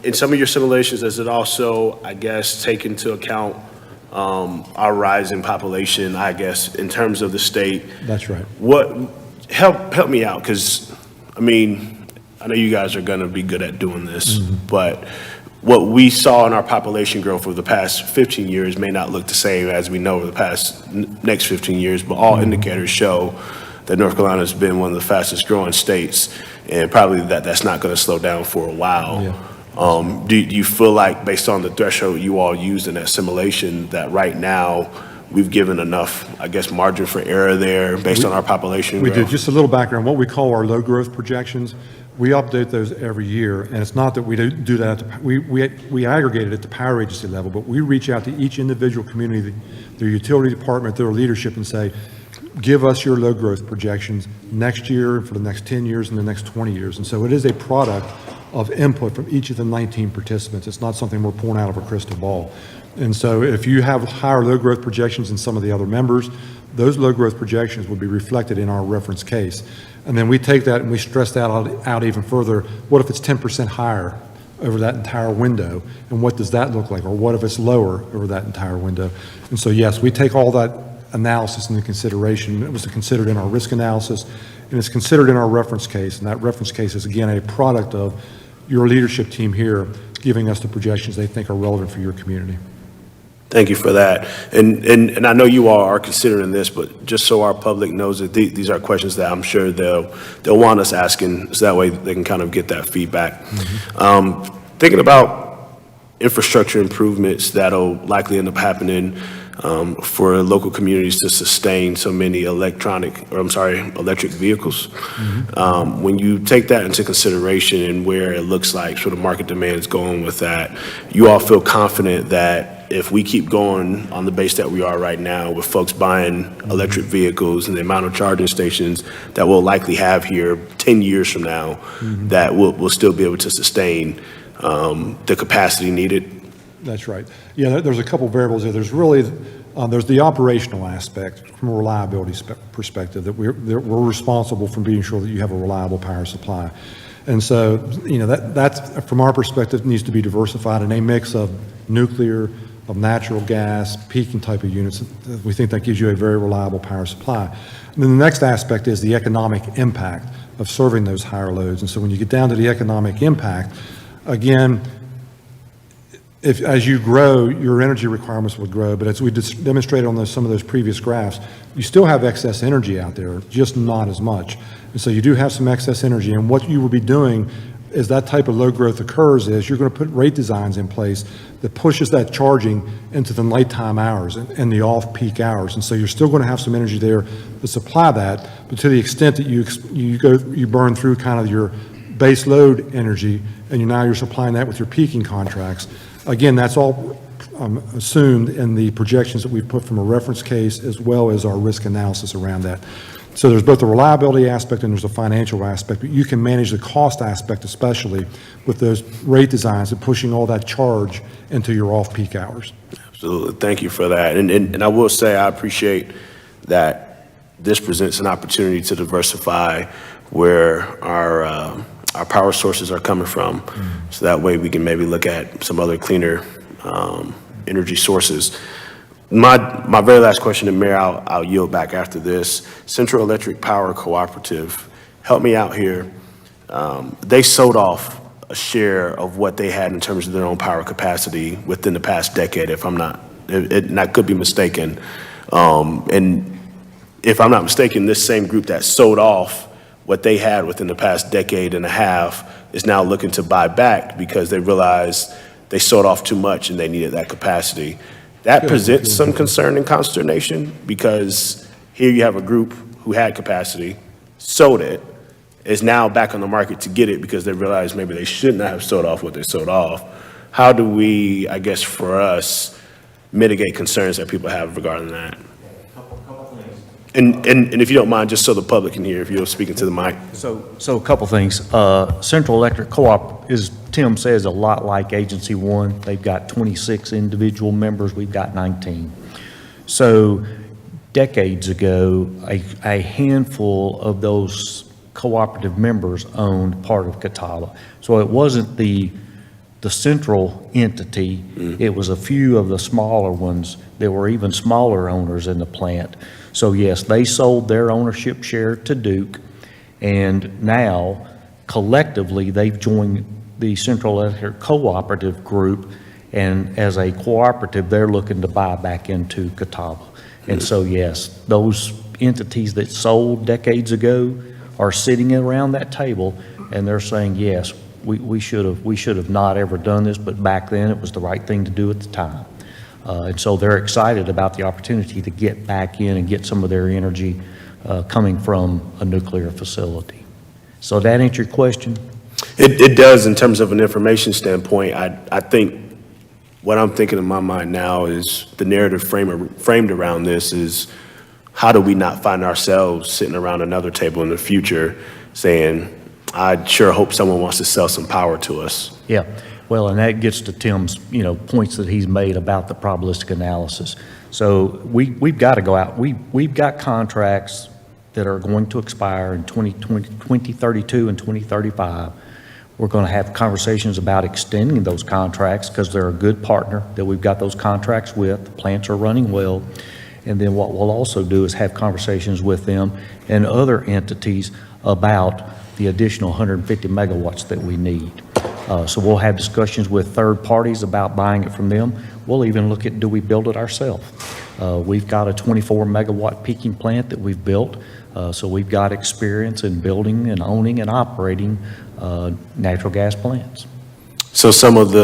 in some of your simulations, does it also, I guess, take into account our rising population, I guess, in terms of the state? That's right. Help me out, because, I mean, I know you guys are gonna be good at doing this, but what we saw in our population growth over the past 15 years may not look the same as we know over the past next 15 years, but all indicators show that North Carolina has been one of the fastest growing states, and probably that's not gonna slow down for a while. Yeah. Do you feel like, based on the threshold you all used in that simulation, that right now we've given enough, I guess, margin for error there based on our population We growth? do. Just a little background. What we call our low growth projections, we update those every year, and it's not that we do that. We aggregate it at the power agency level, but we reach out to each individual community, their utility department, their leadership, and say, give us your low growth projections next year, for the next 10 years, and the next 20 years. And so it is a product of input from each of the 19 participants. It's not something we're pulling out of a crystal ball. And so if you have higher low growth projections than some of the other members, those low growth projections would be reflected in our reference case. And then we take that and we stress that out even further. What if it's 10% higher over that entire window? And what does that look like? Or what if it's lower over that entire window? And so, yes, we take all that analysis into consideration. It was considered in our risk analysis, and it's considered in our reference case. And that reference case is, again, a product of your leadership team here giving us the projections they think are relevant for your community. Thank you for that. And I know you all are considering this, but just so our public knows that these are questions that I'm sure they'll want us asking, so that way they can kind of get that feedback. Thinking about infrastructure improvements that'll likely end up happening for local communities to sustain so many electric vehicles. When you take that into consideration and where it looks like sort of market demand is going with that, you all feel confident that if we keep going on the base that we are right now with folks buying electric vehicles and the amount of charging stations that we'll likely have here 10 years from now, that we'll still be able to sustain the capacity needed? That's right. Yeah, there's a couple variables there. There's really, there's the operational aspect from a reliability perspective, that we're responsible for being sure that you have a reliable power supply. And so, that's from our perspective, needs to be diversified in a mix of nuclear, of natural gas, peaking type of units. We think that gives you a very reliable power supply. And then the next aspect is the economic impact of serving those higher loads. And so when you get down to the economic impact, again, as you grow, your energy requirements would grow, but as we demonstrated on some of those previous graphs, you still have excess energy out there, just not as much. And so you do have some excess energy, and what you will be doing as that type of load growth occurs is you're going to put rate designs in place that pushes that charging into the nighttime hours and the off-peak hours. And so you're still going to have some energy there to supply that, but to the extent that you burn through kind of your base load energy, and now you're supplying that with your peaking contracts. Again, that's all assumed in the projections that we've put from a reference case as well as our risk analysis around that. So there's both the reliability aspect and there's a financial aspect, but you can manage the cost aspect, especially with those rate designs and pushing all that charge into your off-peak hours. Absolutely. Thank you for that. And I will say I appreciate that this presents an opportunity to diversify where our power sources are coming from. So that way we can maybe look at some other cleaner energy sources. My very last question, and Mayor, I'll yield back after this. Central Electric Power Cooperative, help me out here. They sold off a share of what they had in terms of their own power capacity within the past decade, if I'm not, and I could be mistaken. And if I'm not mistaken, this same group that sold off what they had within the past decade and a half is now looking to buy back because they realized they sold off too much and they needed that capacity. That presents some concern and consternation because here you have a group who had capacity, sold it, is now back on the market to get it because they realize maybe they shouldn't have sold off what they sold off. How do we, I guess for us, mitigate concerns that people have regarding that. Couple things. And if you don't mind, just so the public can hear, if you're speaking to the mic. So a couple things. Central Electric Co-op is, Tim says, a lot like Agency One. They've got 26 individual members. We've got 19. So decades ago, a handful of those cooperative members owned part of Catawba. So it wasn't the central entity. It was a few of the smaller ones that were even smaller owners in the plant. So yes, they sold their ownership share to Duke, and now collectively, they've joined the Central Electric Cooperative Group, and as a cooperative, they're looking to buy back into Catawba. And so yes, those entities that sold decades ago are sitting around that table, and they're saying, yes, we should have not ever done this, but back then it was the right thing to do at the time. And so they're excited about the opportunity to get back in and get some of their energy coming from a nuclear facility. So that answer your question? It does in terms of an information standpoint. I think what I'm thinking in my mind now is the narrative framed around this is how do we not find ourselves sitting around another table in the future saying, I sure hope someone wants to sell some power to us. Yeah, well, and that gets to Tim's, points that he's made about the probabilistic analysis. So we've got to go out. We've got contracts that are going to expire in 2032 and 2035. We're going to have conversations about extending those contracts because they're a good partner that we've got those contracts with. The plants are running well. And then what we'll also do is have conversations with them and other entities about the additional 150 megawatts that we need. So we'll have discussions with third parties about buying it from them. We'll even look at, do we build it ourselves? We've got a 24 megawatt peaking plant that we've built. So we've got experience in building and owning and operating natural gas plants. So some of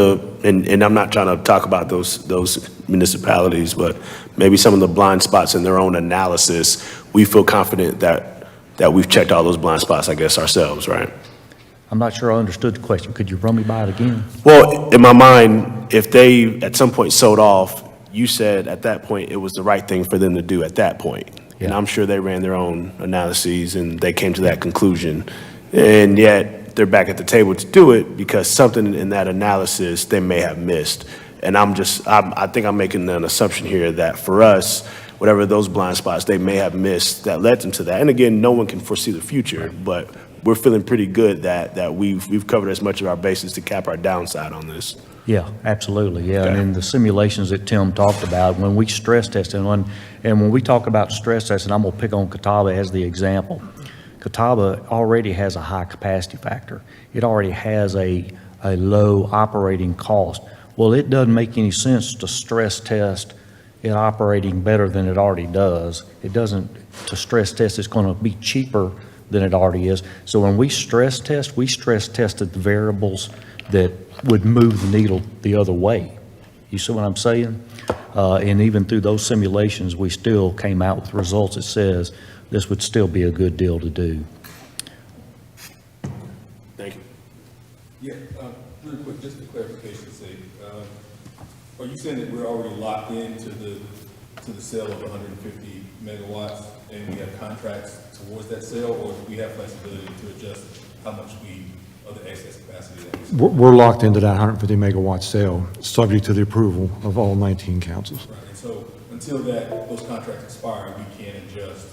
and I'm not trying to talk about those municipalities, but maybe some of the blind spots in their own analysis, we feel confident that we've checked all those blind spots, I guess, ourselves, right? I'm not sure I understood the question. Could you run me by it again? Well, in my mind, if they at some point sold off, you said at that point it was the right thing for them to do at that point. And Yeah. I'm sure they ran their own analyses and they came to that conclusion. And yet they're back at the table to do it because something in that analysis they may have missed. And I think I'm making an assumption here that for us, whatever those blind spots they may have missed that led them to that. And again, no one can foresee the future, but we're feeling pretty good that we've covered as much of our bases to cap our downside on this. Yeah, absolutely, yeah. Okay. And in the simulations that Tim talked about, when we stress test, and when we talk about stress testing, I'm gonna pick on Catawba as the example. Catawba already has a high capacity factor. It already has a low operating cost. Well, it doesn't make any sense to stress test it operating better than it already does. It doesn't, to stress test it's gonna be cheaper than it already is. So when we stress tested the variables that would move the needle the other way. You see what I'm saying? And even through those simulations, we still came out with results that says this would still be a good deal to do. Thank you. Yeah, really quick, just for clarification's sake, are you saying that we're already locked into the sale of 150 megawatts and we have contracts towards that sale, or do we have flexibility to adjust how much of the excess capacity that we sell? We're locked into that 150 megawatt sale, subject to the approval of all 19 councils. Right, and so until those contracts expire, we can adjust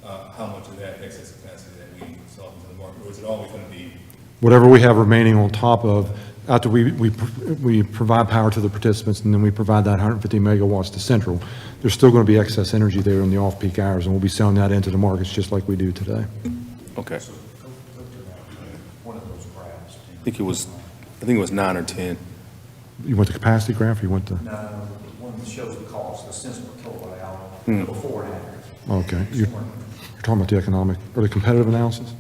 how much of that excess capacity that we sell into the market, or is it always going to be? Whatever we have remaining on top of, after we provide power to the participants and then we provide that 150 megawatts to Central, there's still going to be excess energy there in the off-peak hours, and we'll be selling that into the markets just like we do today. Okay. One of those graphs. I think it was 9 or 10. You want the capacity graph, or you want the, No, the one that shows the cost, the cents per kilowatt hour, before and after. okay, you're talking about the economic, or the competitive analysis?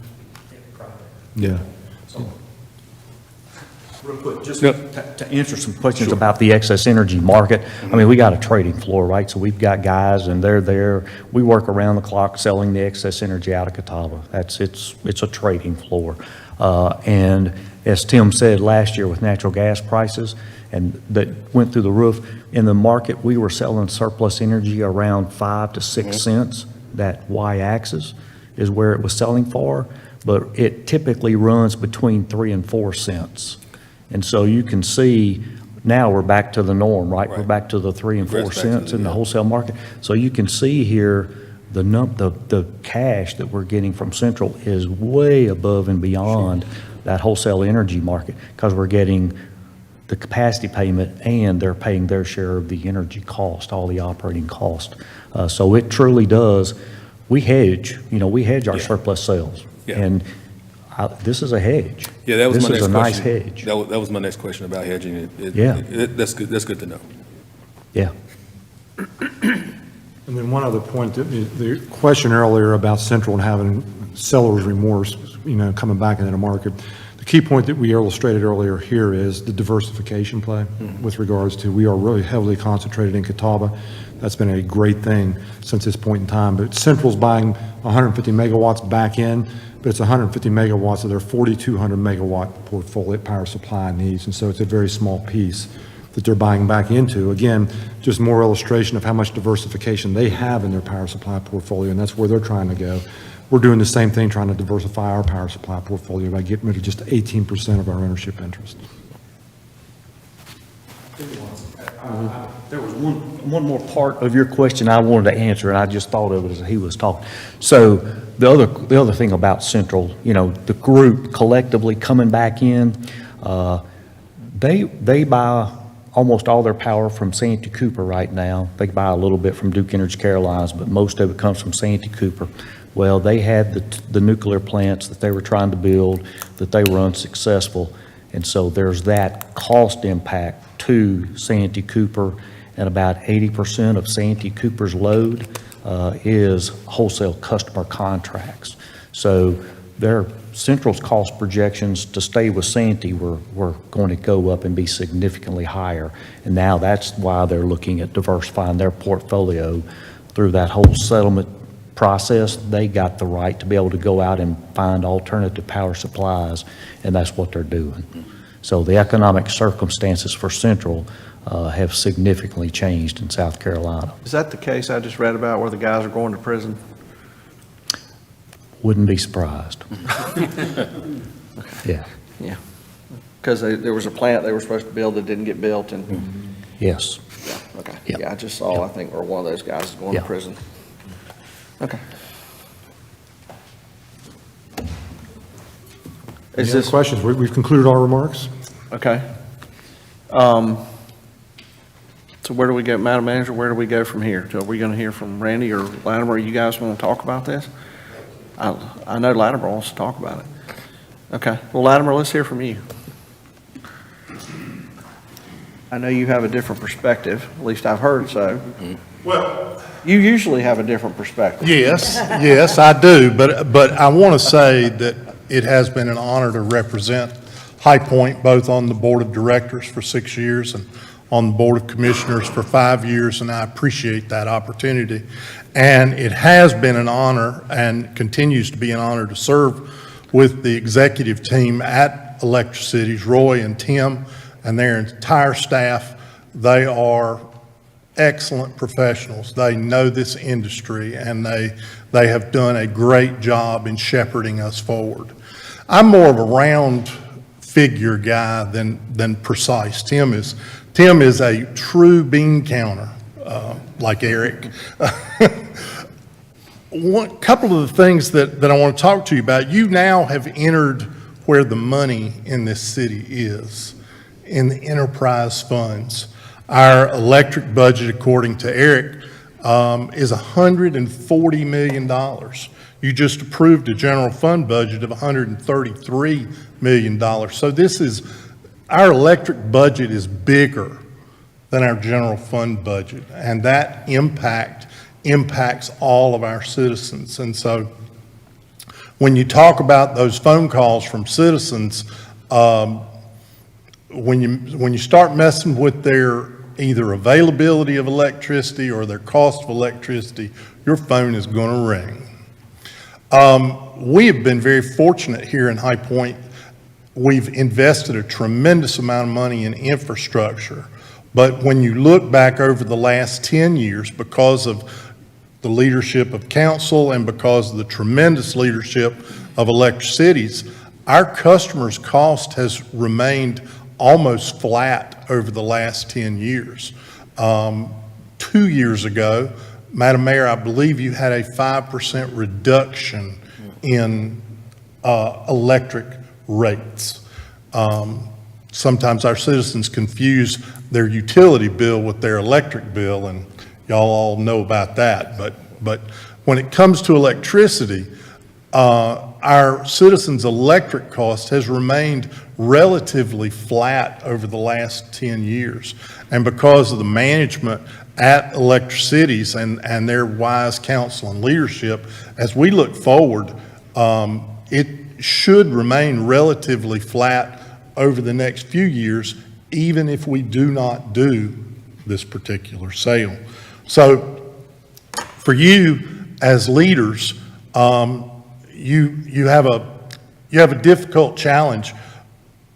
Yeah. So, real quick, just Yep. to answer some questions about the excess energy market. I mean, we got a trading floor, right? So we've got guys and they're there. We work around the clock selling the excess energy out of Catawba. It's a trading floor. And as Tim said last year with natural gas prices, and that went through the roof. In the market, we were selling surplus energy around 5 to 6 cents. That y-axis is where it was selling for, but it typically runs between 3 and 4 cents. And so you can see, now we're back to the norm, right? We're Right. back to the 3 and 4 Regress back to cents the- in the yeah. wholesale market. So you can see here, the cash that we're getting from Central is way above and beyond that wholesale energy market, because we're getting the capacity payment and they're paying their share of the energy cost, all the operating cost. So it truly does, we hedge our surplus sales. Yeah. And this is a hedge. Yeah, that was my next This question. is a nice hedge. That was my next question about hedging. Yeah. That's good to know. Yeah. And then one other point, the question earlier about Central and having seller's remorse, coming back into the market. The key point that we illustrated earlier here is the diversification play with regards to, we are really heavily concentrated in Catawba. That's been a great thing since this point in time. But Central's buying 150 megawatts back in, but it's 150 megawatts of their 4,200 megawatt portfolio power supply needs. And so it's a very small piece that they're buying back into. Again, just more illustration of how much diversification they have in their power supply portfolio, and that's where they're trying to go. We're doing the same thing, trying to diversify our power supply portfolio by getting rid of just 18% of our ownership interest. There was one more part of your question I wanted to answer, and I just thought of it as he was talking. So the other thing about Central, the group collectively coming back in, they buy almost all their power from Santee Cooper right now. They buy a little bit from Duke Energy Carolinas, but most of it comes from Santee Cooper. Well, they had the nuclear plants that they were trying to build, that they were unsuccessful. And so there's that cost impact to Santee Cooper, and about 80% of Santee Cooper's load is wholesale customer contracts. So their Central's cost projections to stay with Santee were going to go up and be significantly higher. And now that's why they're looking at diversifying their portfolio through that whole settlement process. They got the right to be able to go out and find alternative power supplies, and that's what they're doing. So the economic circumstances for Central have significantly changed in South Carolina. Is that the case I just read about where the guys are going to prison? Wouldn't be surprised. Yeah, Yeah. Because there was a plant they were supposed to build that didn't get built, and, yes. yeah, okay. Yeah. Yeah, I just saw, I think, where one of those guys is going to Yeah. prison. Okay. Any Is other this, questions? We've concluded our remarks. okay. So where do we go, Madam Manager, where do we go from here? Are we going to hear from Randy or Latimer? You guys want to talk about this? I know Latimer wants to talk about it. Okay, well, Latimer, let's hear from you. I know you have a different perspective, at least I've heard so. Well, You usually have a different perspective. yes, I do, but I want to say that it has been an honor to represent High Point, both on the Board of Directors for 6 years and on the Board of Commissioners for 5 years, and I appreciate that opportunity. And it has been an honor and continues to be an honor to serve with the executive team at Electric Cities, Roy and Tim and their entire staff. They are excellent professionals. They know this industry, and they have done a great job in shepherding us forward. I'm more of a round figure guy than precise. Tim is a true bean counter, like Eric. One couple of the things that I want to talk to you about, you now have entered where the money in this city is, in the enterprise funds. Our electric budget, according to Eric, is $140 million. You just approved a general fund budget of $133 million. So our electric budget is bigger than our general fund budget, and that impacts all of our citizens. And so when you talk about those phone calls from citizens, when you start messing with their either availability of electricity or their cost of electricity, your phone is going to ring. We have been very fortunate here in High Point. we've invested a tremendous amount of money in infrastructure. But when you look back over the last 10 years, because of the leadership of council and because of the tremendous leadership of Electric Cities, our customers' cost has remained almost flat over the last 10 years. 2 years ago, Madam Mayor, I believe you had a 5% reduction in electric rates. Sometimes our citizens confuse their utility bill with their electric bill, and y'all all know about that. But when it comes to electricity, our citizens' electric cost has remained relatively flat over the last 10 years. And because of the management at Electric Cities and their wise counsel and leadership, as we look forward, it should remain relatively flat over the next few years, even if we do not do this particular sale. So for you as leaders, you have a difficult challenge.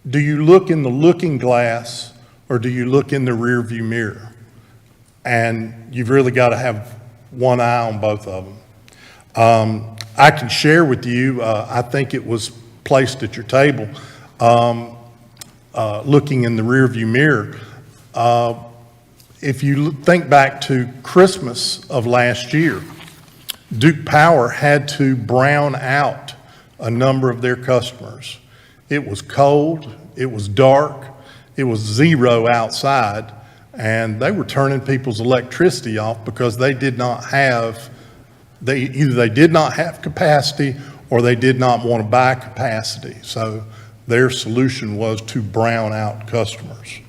Do you look in the looking glass or do you look in the rearview mirror? And you've really got to have one eye on both of them. I can share with you, I think it was placed at your table, looking in the rearview mirror. If you think back to Christmas of last year, Duke Power had to brown out a number of their customers. It was cold, it was dark, it was 0 outside, and they were turning people's electricity off because they did not have, either they did not have capacity or they did not want to buy capacity. So their solution was to brown out customers.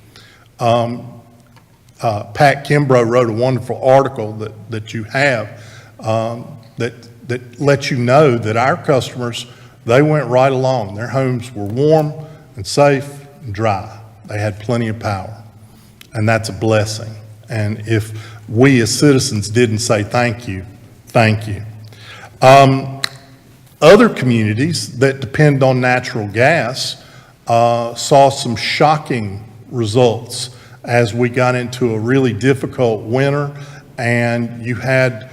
Pat Kimbrough wrote a wonderful article that you have that lets you know that our customers, they went right along. Their homes were warm and safe and dry. They had plenty of power, and that's a blessing. And if we as citizens didn't say thank you, thank you. Other communities that depend on natural gas saw some shocking results as we got into a really difficult winter, and you had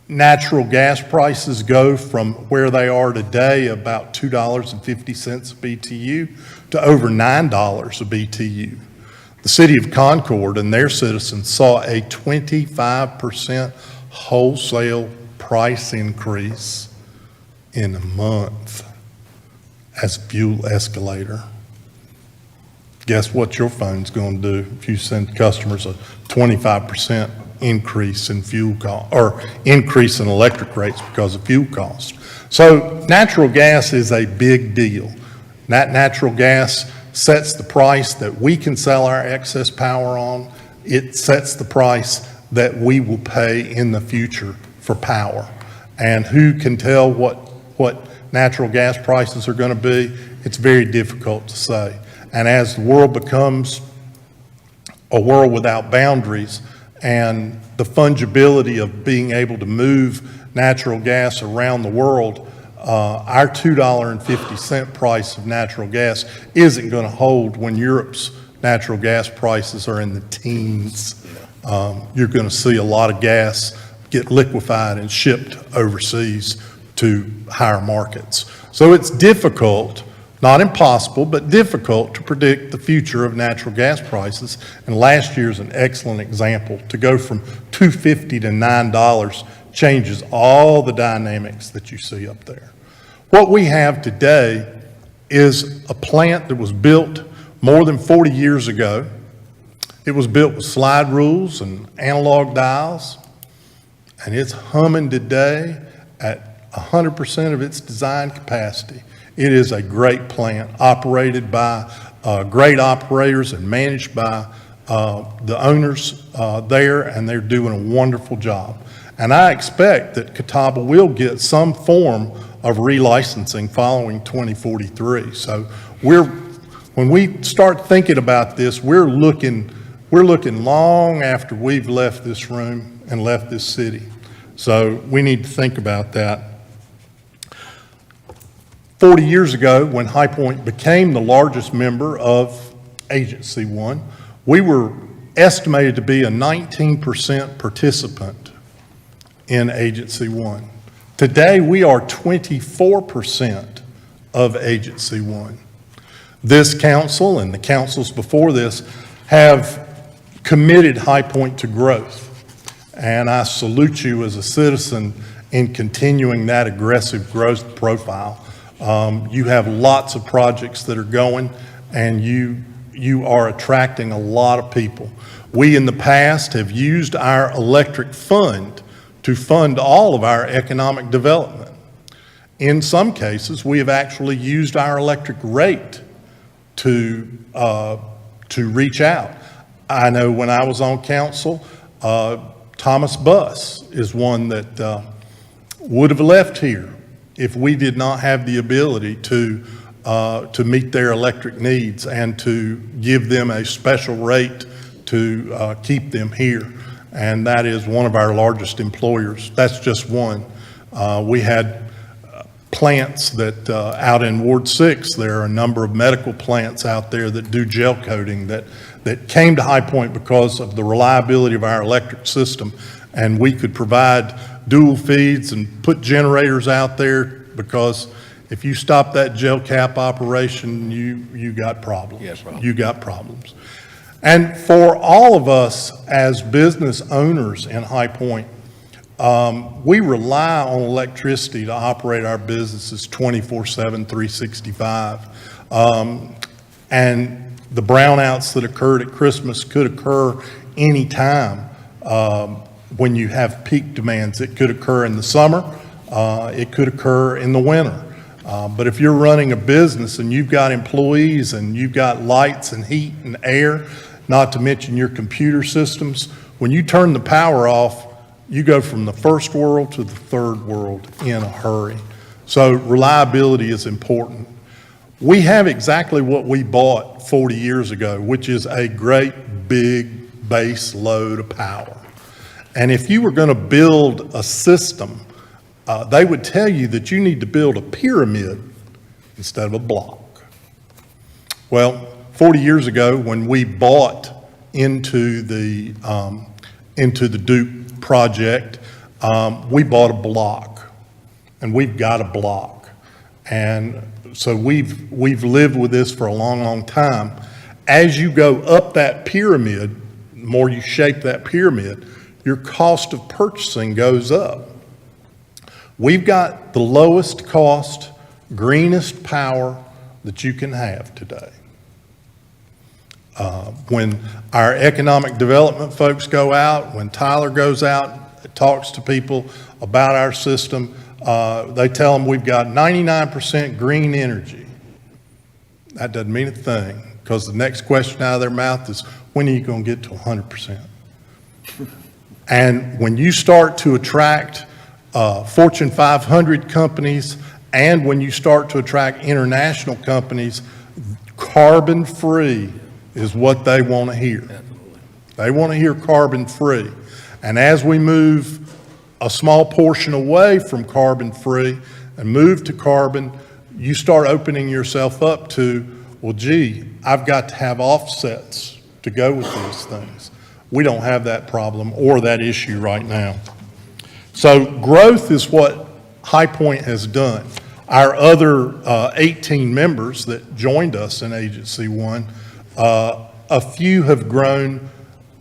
natural gas prices go from where they are today, about $2.50 a BTU, to over $9 a BTU. The city of Concord and their citizens saw a 25% wholesale price increase in a month as fuel escalator. Guess what your phone's going to do if you send customers a 25% increase in fuel cost, or increase in electric rates because of fuel costs. So natural gas is a big deal. That natural gas sets the price that we can sell our excess power on. It sets the price that we will pay in the future for power. And who can tell what natural gas prices are going to be? It's very difficult to say. And as the world becomes a world without boundaries, and the fungibility of being able to move natural gas around the world, our $2.50 price of natural gas isn't going to hold when Europe's natural gas prices are in the teens. You're going to see a lot of gas get liquefied and shipped overseas to higher markets. So it's difficult, not impossible, but difficult to predict the future of natural gas prices. And last year's an excellent example. To go from $2.50 to $9 changes all the dynamics that you see up there. What we have today is a plant that was built more than 40 years ago. It was built with slide rules and analog dials, and it's humming today at 100% of its design capacity. It is a great plant, operated by great operators and managed by the owners there, and they're doing a wonderful job. And I expect that Catawba will get some form of relicensing following 2043. So when we start thinking about this, we're looking long after we've left this room and left this city. So we need to think about that. 40 years ago, when High Point became the largest member of Agency One, we were estimated to be a 19% participant in Agency One. Today, we are 24% of Agency One. This council and the councils before this have committed High Point to growth. And I salute you as a citizen in continuing that aggressive growth profile. You have lots of projects that are going, and you are attracting a lot of people. We in the past have used our electric fund to fund all of our economic development. In some cases, we have actually used our electric rate to reach out. I know when I was on council, Thomas Bus is one that would have left here if we did not have the ability to meet their electric needs and to give them a special rate to keep them here. And that is one of our largest employers. That's just one. We had plants that out in Ward 6, there are a number of medical plants out there that do gel coating that came to High Point because of the reliability of our electric system. And we could provide dual feeds and put generators out there, because if you stop that gel cap operation, you got problems. Yes, well. You got problems. And for all of us as business owners in High Point, we rely on electricity to operate our businesses 24/7, 365. And the brownouts that occurred at Christmas could occur anytime when you have peak demands. It could occur in the summer, it could occur in the winter. But if you're running a business and you've got employees and you've got lights and heat and air, not to mention your computer systems, when you turn the power off, you go from the first world to the third world in a hurry. So reliability is important. We have exactly what we bought 40 years ago, which is a great big base load of power. And if you were going to build a system, they would tell you that you need to build a pyramid instead of a block. Well, 40 years ago, when we bought into the Duke project, we bought a block, and we've got a block. And so we've lived with this for a long, long time. As you go up that pyramid, the more you shape that pyramid, your cost of purchasing goes up. We've got the lowest cost, greenest power that you can have today. When our economic development folks go out, when Tyler goes out, talks to people about our system, they tell them we've got 99% green energy. That doesn't mean a thing, because the next question out of their mouth is, when are you going to get to 100%? And when you start to attract Fortune 500 companies, and when you start to attract international companies, carbon-free is what they want to hear. They want to hear carbon-free. And as we move a small portion away from carbon-free and move to carbon, you start opening yourself up to, well, gee, I've got to have offsets to go with these things. We don't have that problem or that issue right now. So growth is what High Point has done. Our other 18 members that joined us in Agency One, a few have grown,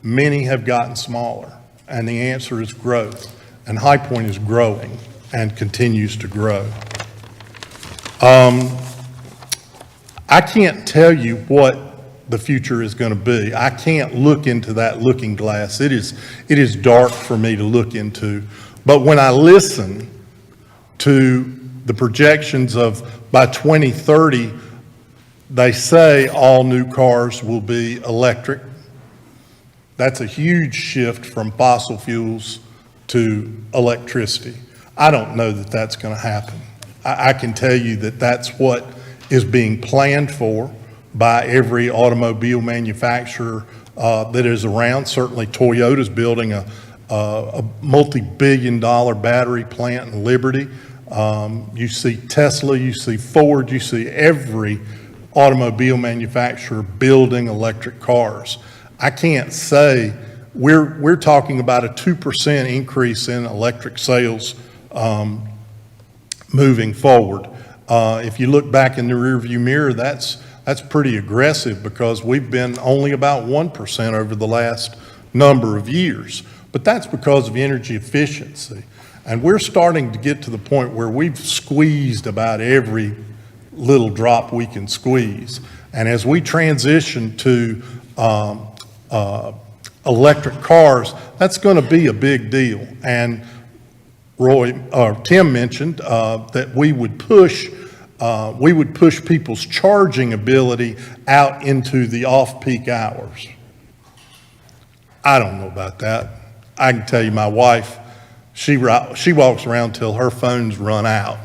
many have gotten smaller, and the answer is growth. And High Point is growing and continues to grow. I can't tell you what the future is going to be. I can't look into that looking glass. It is dark for me to look into. But when I listen to the projections of by 2030, they say all new cars will be electric. That's a huge shift from fossil fuels to electricity. I don't know that that's going to happen. I can tell you that that's what is being planned for by every automobile manufacturer that is around. Certainly Toyota's building a multi-billion-dollar battery plant in Liberty. You see Tesla, you see Ford, you see every automobile manufacturer building electric cars. I can't say, we're talking about a 2% increase in electric sales moving forward. If you look back in the rearview mirror, that's pretty aggressive because we've been only about 1% over the last number of years. But that's because of energy efficiency. And we're starting to get to the point where we've squeezed about every little drop we can squeeze. And as we transition to electric cars, that's going to be a big deal. And Tim mentioned that we would push people's charging ability out into the off-peak hours. I don't know about that. I can tell you my wife, she walks around till her phone's run out.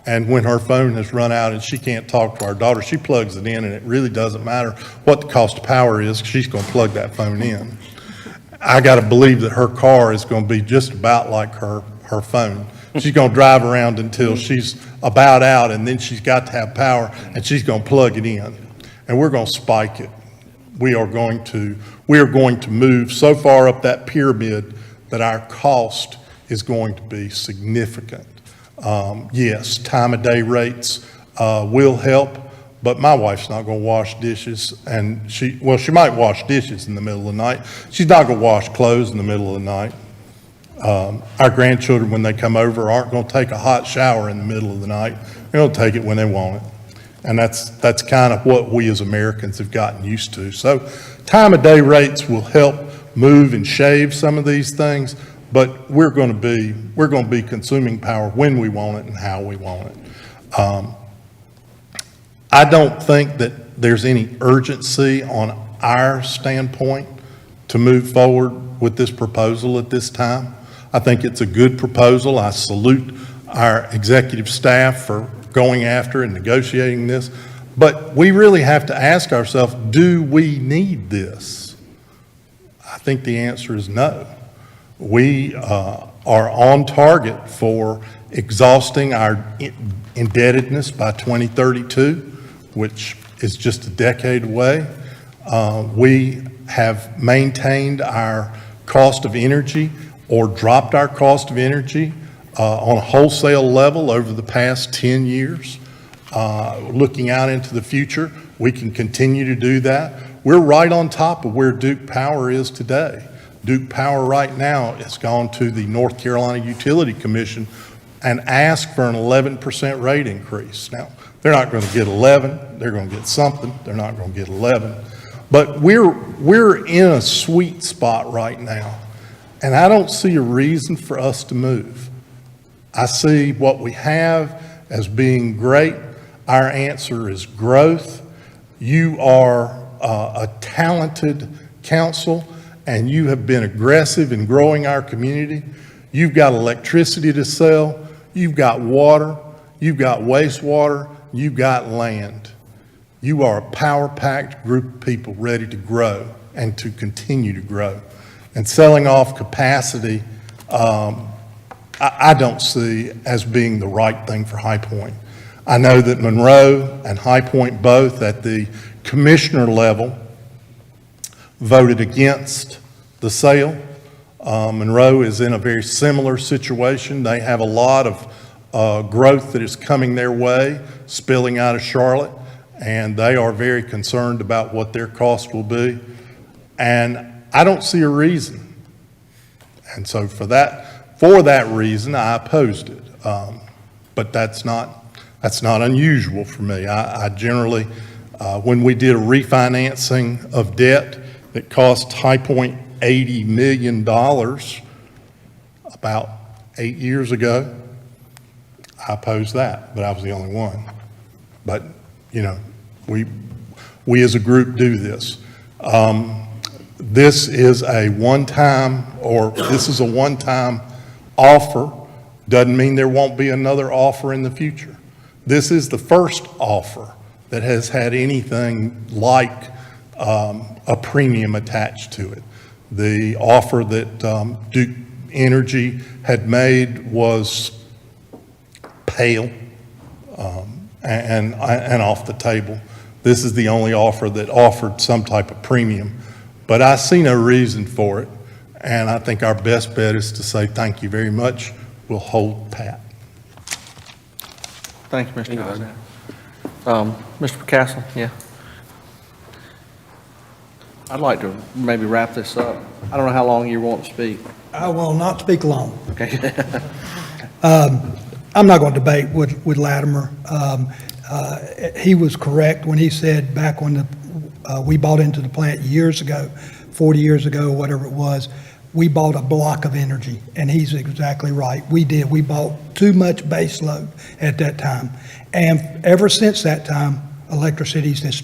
And when her phone has run out and she can't talk to our daughter, she plugs it in, and it really doesn't matter what the cost of power is, she's going to plug that phone in. I got to believe that her car is going to be just about like her phone. She's going to drive around until she's about out, and then she's got to have power, and she's going to plug it in. And we're going to spike it. We are going to move so far up that pyramid that our cost is going to be significant. Yes, time of day rates will help, but my wife's not going to wash dishes, and she might wash dishes in the middle of the night. She's not going to wash clothes in the middle of the night. Our grandchildren, when they come over, aren't going to take a hot shower in the middle of the night. They're going to take it when they want it. And that's kind of what we as Americans have gotten used to. So time of day rates will help move and shave some of these things, but we're going to be consuming power when we want it and how we want it. I don't think that there's any urgency on our standpoint to move forward with this proposal at this time. I think it's a good proposal. I salute our executive staff for going after and negotiating this, but we really have to ask ourselves, do we need this? I think the answer is no. We are on target for exhausting our indebtedness by 2032, which is just a decade away. We have maintained our cost of energy or dropped our cost of energy on a wholesale level over the past 10 years. Looking out into the future, we can continue to do that. We're right on top of where Duke Power is today. Duke Power right now has gone to the North Carolina Utility Commission and asked for an 11% rate increase. Now, they're not going to get 11, they're going to get something, they're not going to get 11. But we're in a sweet spot right now, and I don't see a reason for us to move. I see what we have as being great. Our answer is growth. You are a talented council, and you have been aggressive in growing our community. You've got electricity to sell, you've got water, you've got wastewater, you've got land. You are a power-packed group of people ready to grow and to continue to grow. And selling off capacity, I don't see as being the right thing for High Point. I know that Monroe and High Point both at the commissioner level voted against the sale. Monroe is in a very similar situation. They have a lot of growth that is coming their way, spilling out of Charlotte, and they are very concerned about what their cost will be. And I don't see a reason. And so for that reason, I opposed it. But that's not unusual for me. I generally, when we did a refinancing of debt that cost High Point $80 million about 8 years ago, I opposed that, but I was the only one. But, you know, we as a group do this. This is a one-time offer. Doesn't mean there won't be another offer in the future. This is the first offer that has had anything like a premium attached to it. The offer that Duke Energy had made was tail and off the table. This is the only offer that offered some type of premium. But I see no reason for it, and I think our best bet is to say thank you very much. We'll hold pat. Thank you, Mr. Alexander. Mr. Castle, yeah. I'd like to maybe wrap this up. I don't know how long you want to speak. I will not speak long. Okay. I'm not going to debate with Latimer. He was correct when he said back when we bought into the plant years ago, 40 years ago, whatever it was, we bought a block of energy, and he's exactly right. We did. We bought too much base load at that time. And ever since that time, Electric Cities has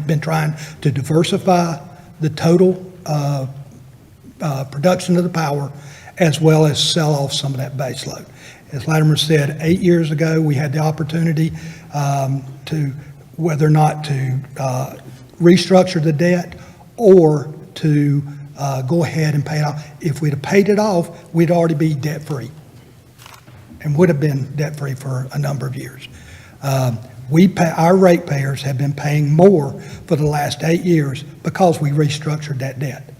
been trying to diversify the total production of the power, as well as sell off some of that base load. As Latimer said, 8 years ago, we had the opportunity to whether or not to restructure the debt or to go ahead and pay it off. If we'd have paid it off, we'd already be debt-free and would have been debt-free for a number of years. Our ratepayers have been paying more for the last 8 years because we restructured that debt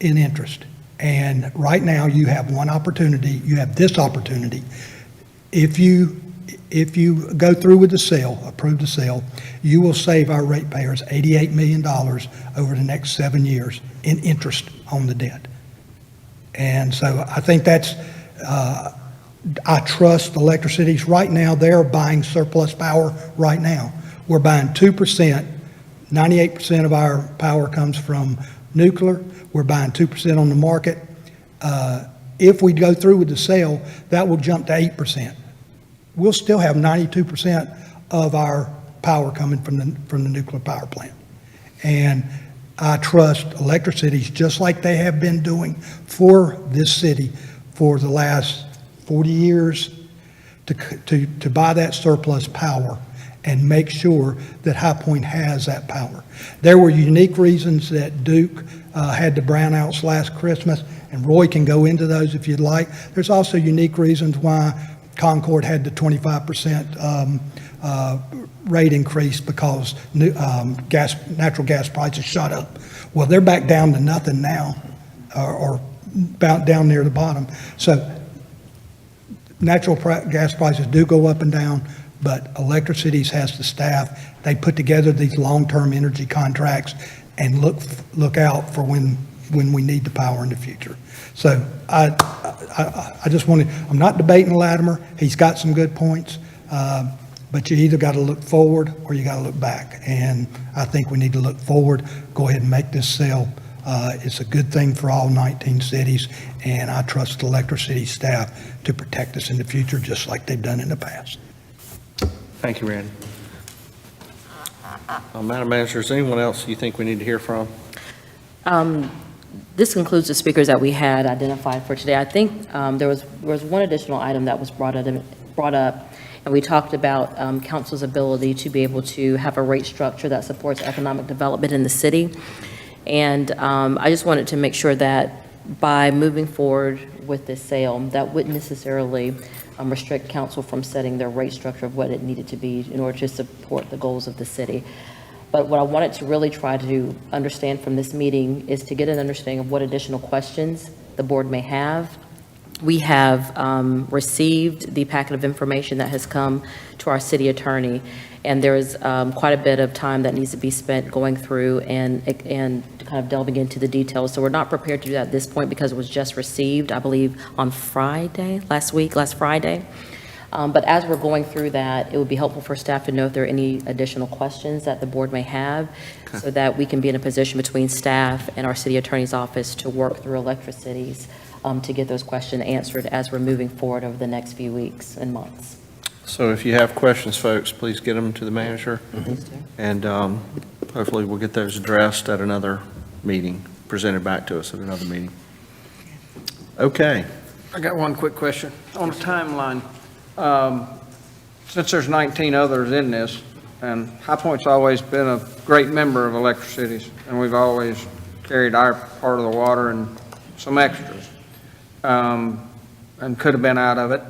in interest. And right now, you have one opportunity. You have this opportunity. If you go through with the sale, approve the sale, you will save our ratepayers $88 million over the next 7 years in interest on the debt. And so I think that's, I trust Electric Cities. Right now, they're buying surplus power right now. We're buying 2%. 98% of our power comes from nuclear. We're buying 2% on the market. If we go through with the sale, that will jump to 8%. We'll still have 92% of our power coming from the nuclear power plant. And I trust Electric Cities, just like they have been doing for this city for the last 40 years, to buy that surplus power and make sure that High Point has that power. There were unique reasons that Duke had the brownouts last Christmas, and Roy can go into those if you'd like. There's also unique reasons why Concord had the 25% rate increase because natural gas prices shot up. Well, they're back down to nothing now, or about down near the bottom. So natural gas prices do go up and down, but Electric Cities has the staff. They put together these long-term energy contracts and look out for when we need the power in the future. So I just want to, I'm not debating Latimer. He's got some good points, but you either got to look forward or you got to look back. And I think we need to look forward, go ahead and make this sale. It's a good thing for all 19 cities, and I trust the Electric City staff to protect us in the future, just like they've done in the past. Thank you, Randy. Madam Manager, is there anyone else you think we need to hear from? This concludes the speakers that we had identified for today. I think there was one additional item that was brought up, and we talked about council's ability to be able to have a rate structure that supports economic development in the city. And I just wanted to make sure that by moving forward with this sale, that wouldn't necessarily restrict council from setting their rate structure of what it needed to be in order to support the goals of the city. But what I wanted to really try to understand from this meeting is to get an understanding of what additional questions the board may have. We have received the packet of information that has come to our city attorney, and there is quite a bit of time that needs to be spent going through and kind of delving into the details. So we're not prepared to do that at this point because it was just received, I believe, on Friday, last Friday. But as we're going through that, it would be helpful for staff to know if there are any additional questions that the board may have, so that we can be in a position between staff and our city attorney's office to work through Electric Cities to get those questions answered as we're moving forward over the next few weeks and months. So if you have questions, folks, please get them to the manager, and hopefully we'll get those addressed at another meeting, presented back to us at another meeting. Okay. I got one quick question on the timeline. Since there's 19 others in this, and High Point's always been a great member of Electric Cities, and we've always carried our part of the water and some extras, and could have been out of it.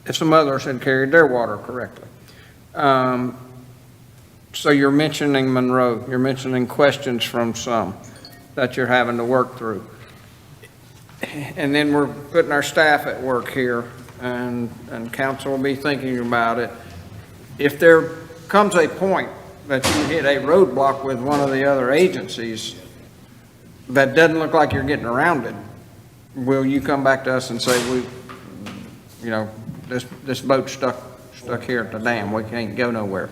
if some others had carried their water correctly. So you're mentioning Monroe, you're mentioning questions from some that you're having to work through. And then we're putting our staff at work here, and council will be thinking about it. If there comes a point that you hit a roadblock with one of the other agencies that doesn't look like you're getting around it, will you come back to us and say, this boat's stuck here at the dam, we can't go nowhere?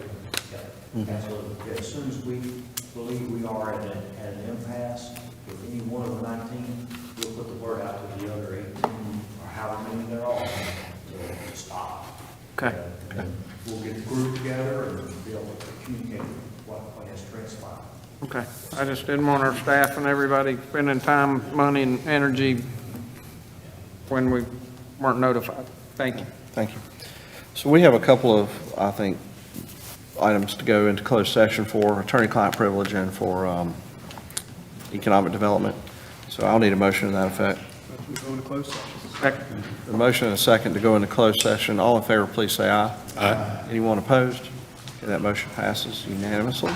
Absolutely. As soon as we believe we are at an impasse with any one of the 19, we'll put the word out to the other 18, or however many there are, to stop. Okay. And we'll get the group together and be able to communicate what has transpired. Okay, I just didn't want our staff and everybody spending time, money, and energy when we weren't notified. Thank you. Thank you. So we have a couple of, I think, items to go into closed session for attorney-client privilege and for economic development. So I'll need a motion to that effect. Second. A motion and a second to go into closed session. All in favor, please say aye. Aye. Anyone opposed? Okay, that motion passes unanimously.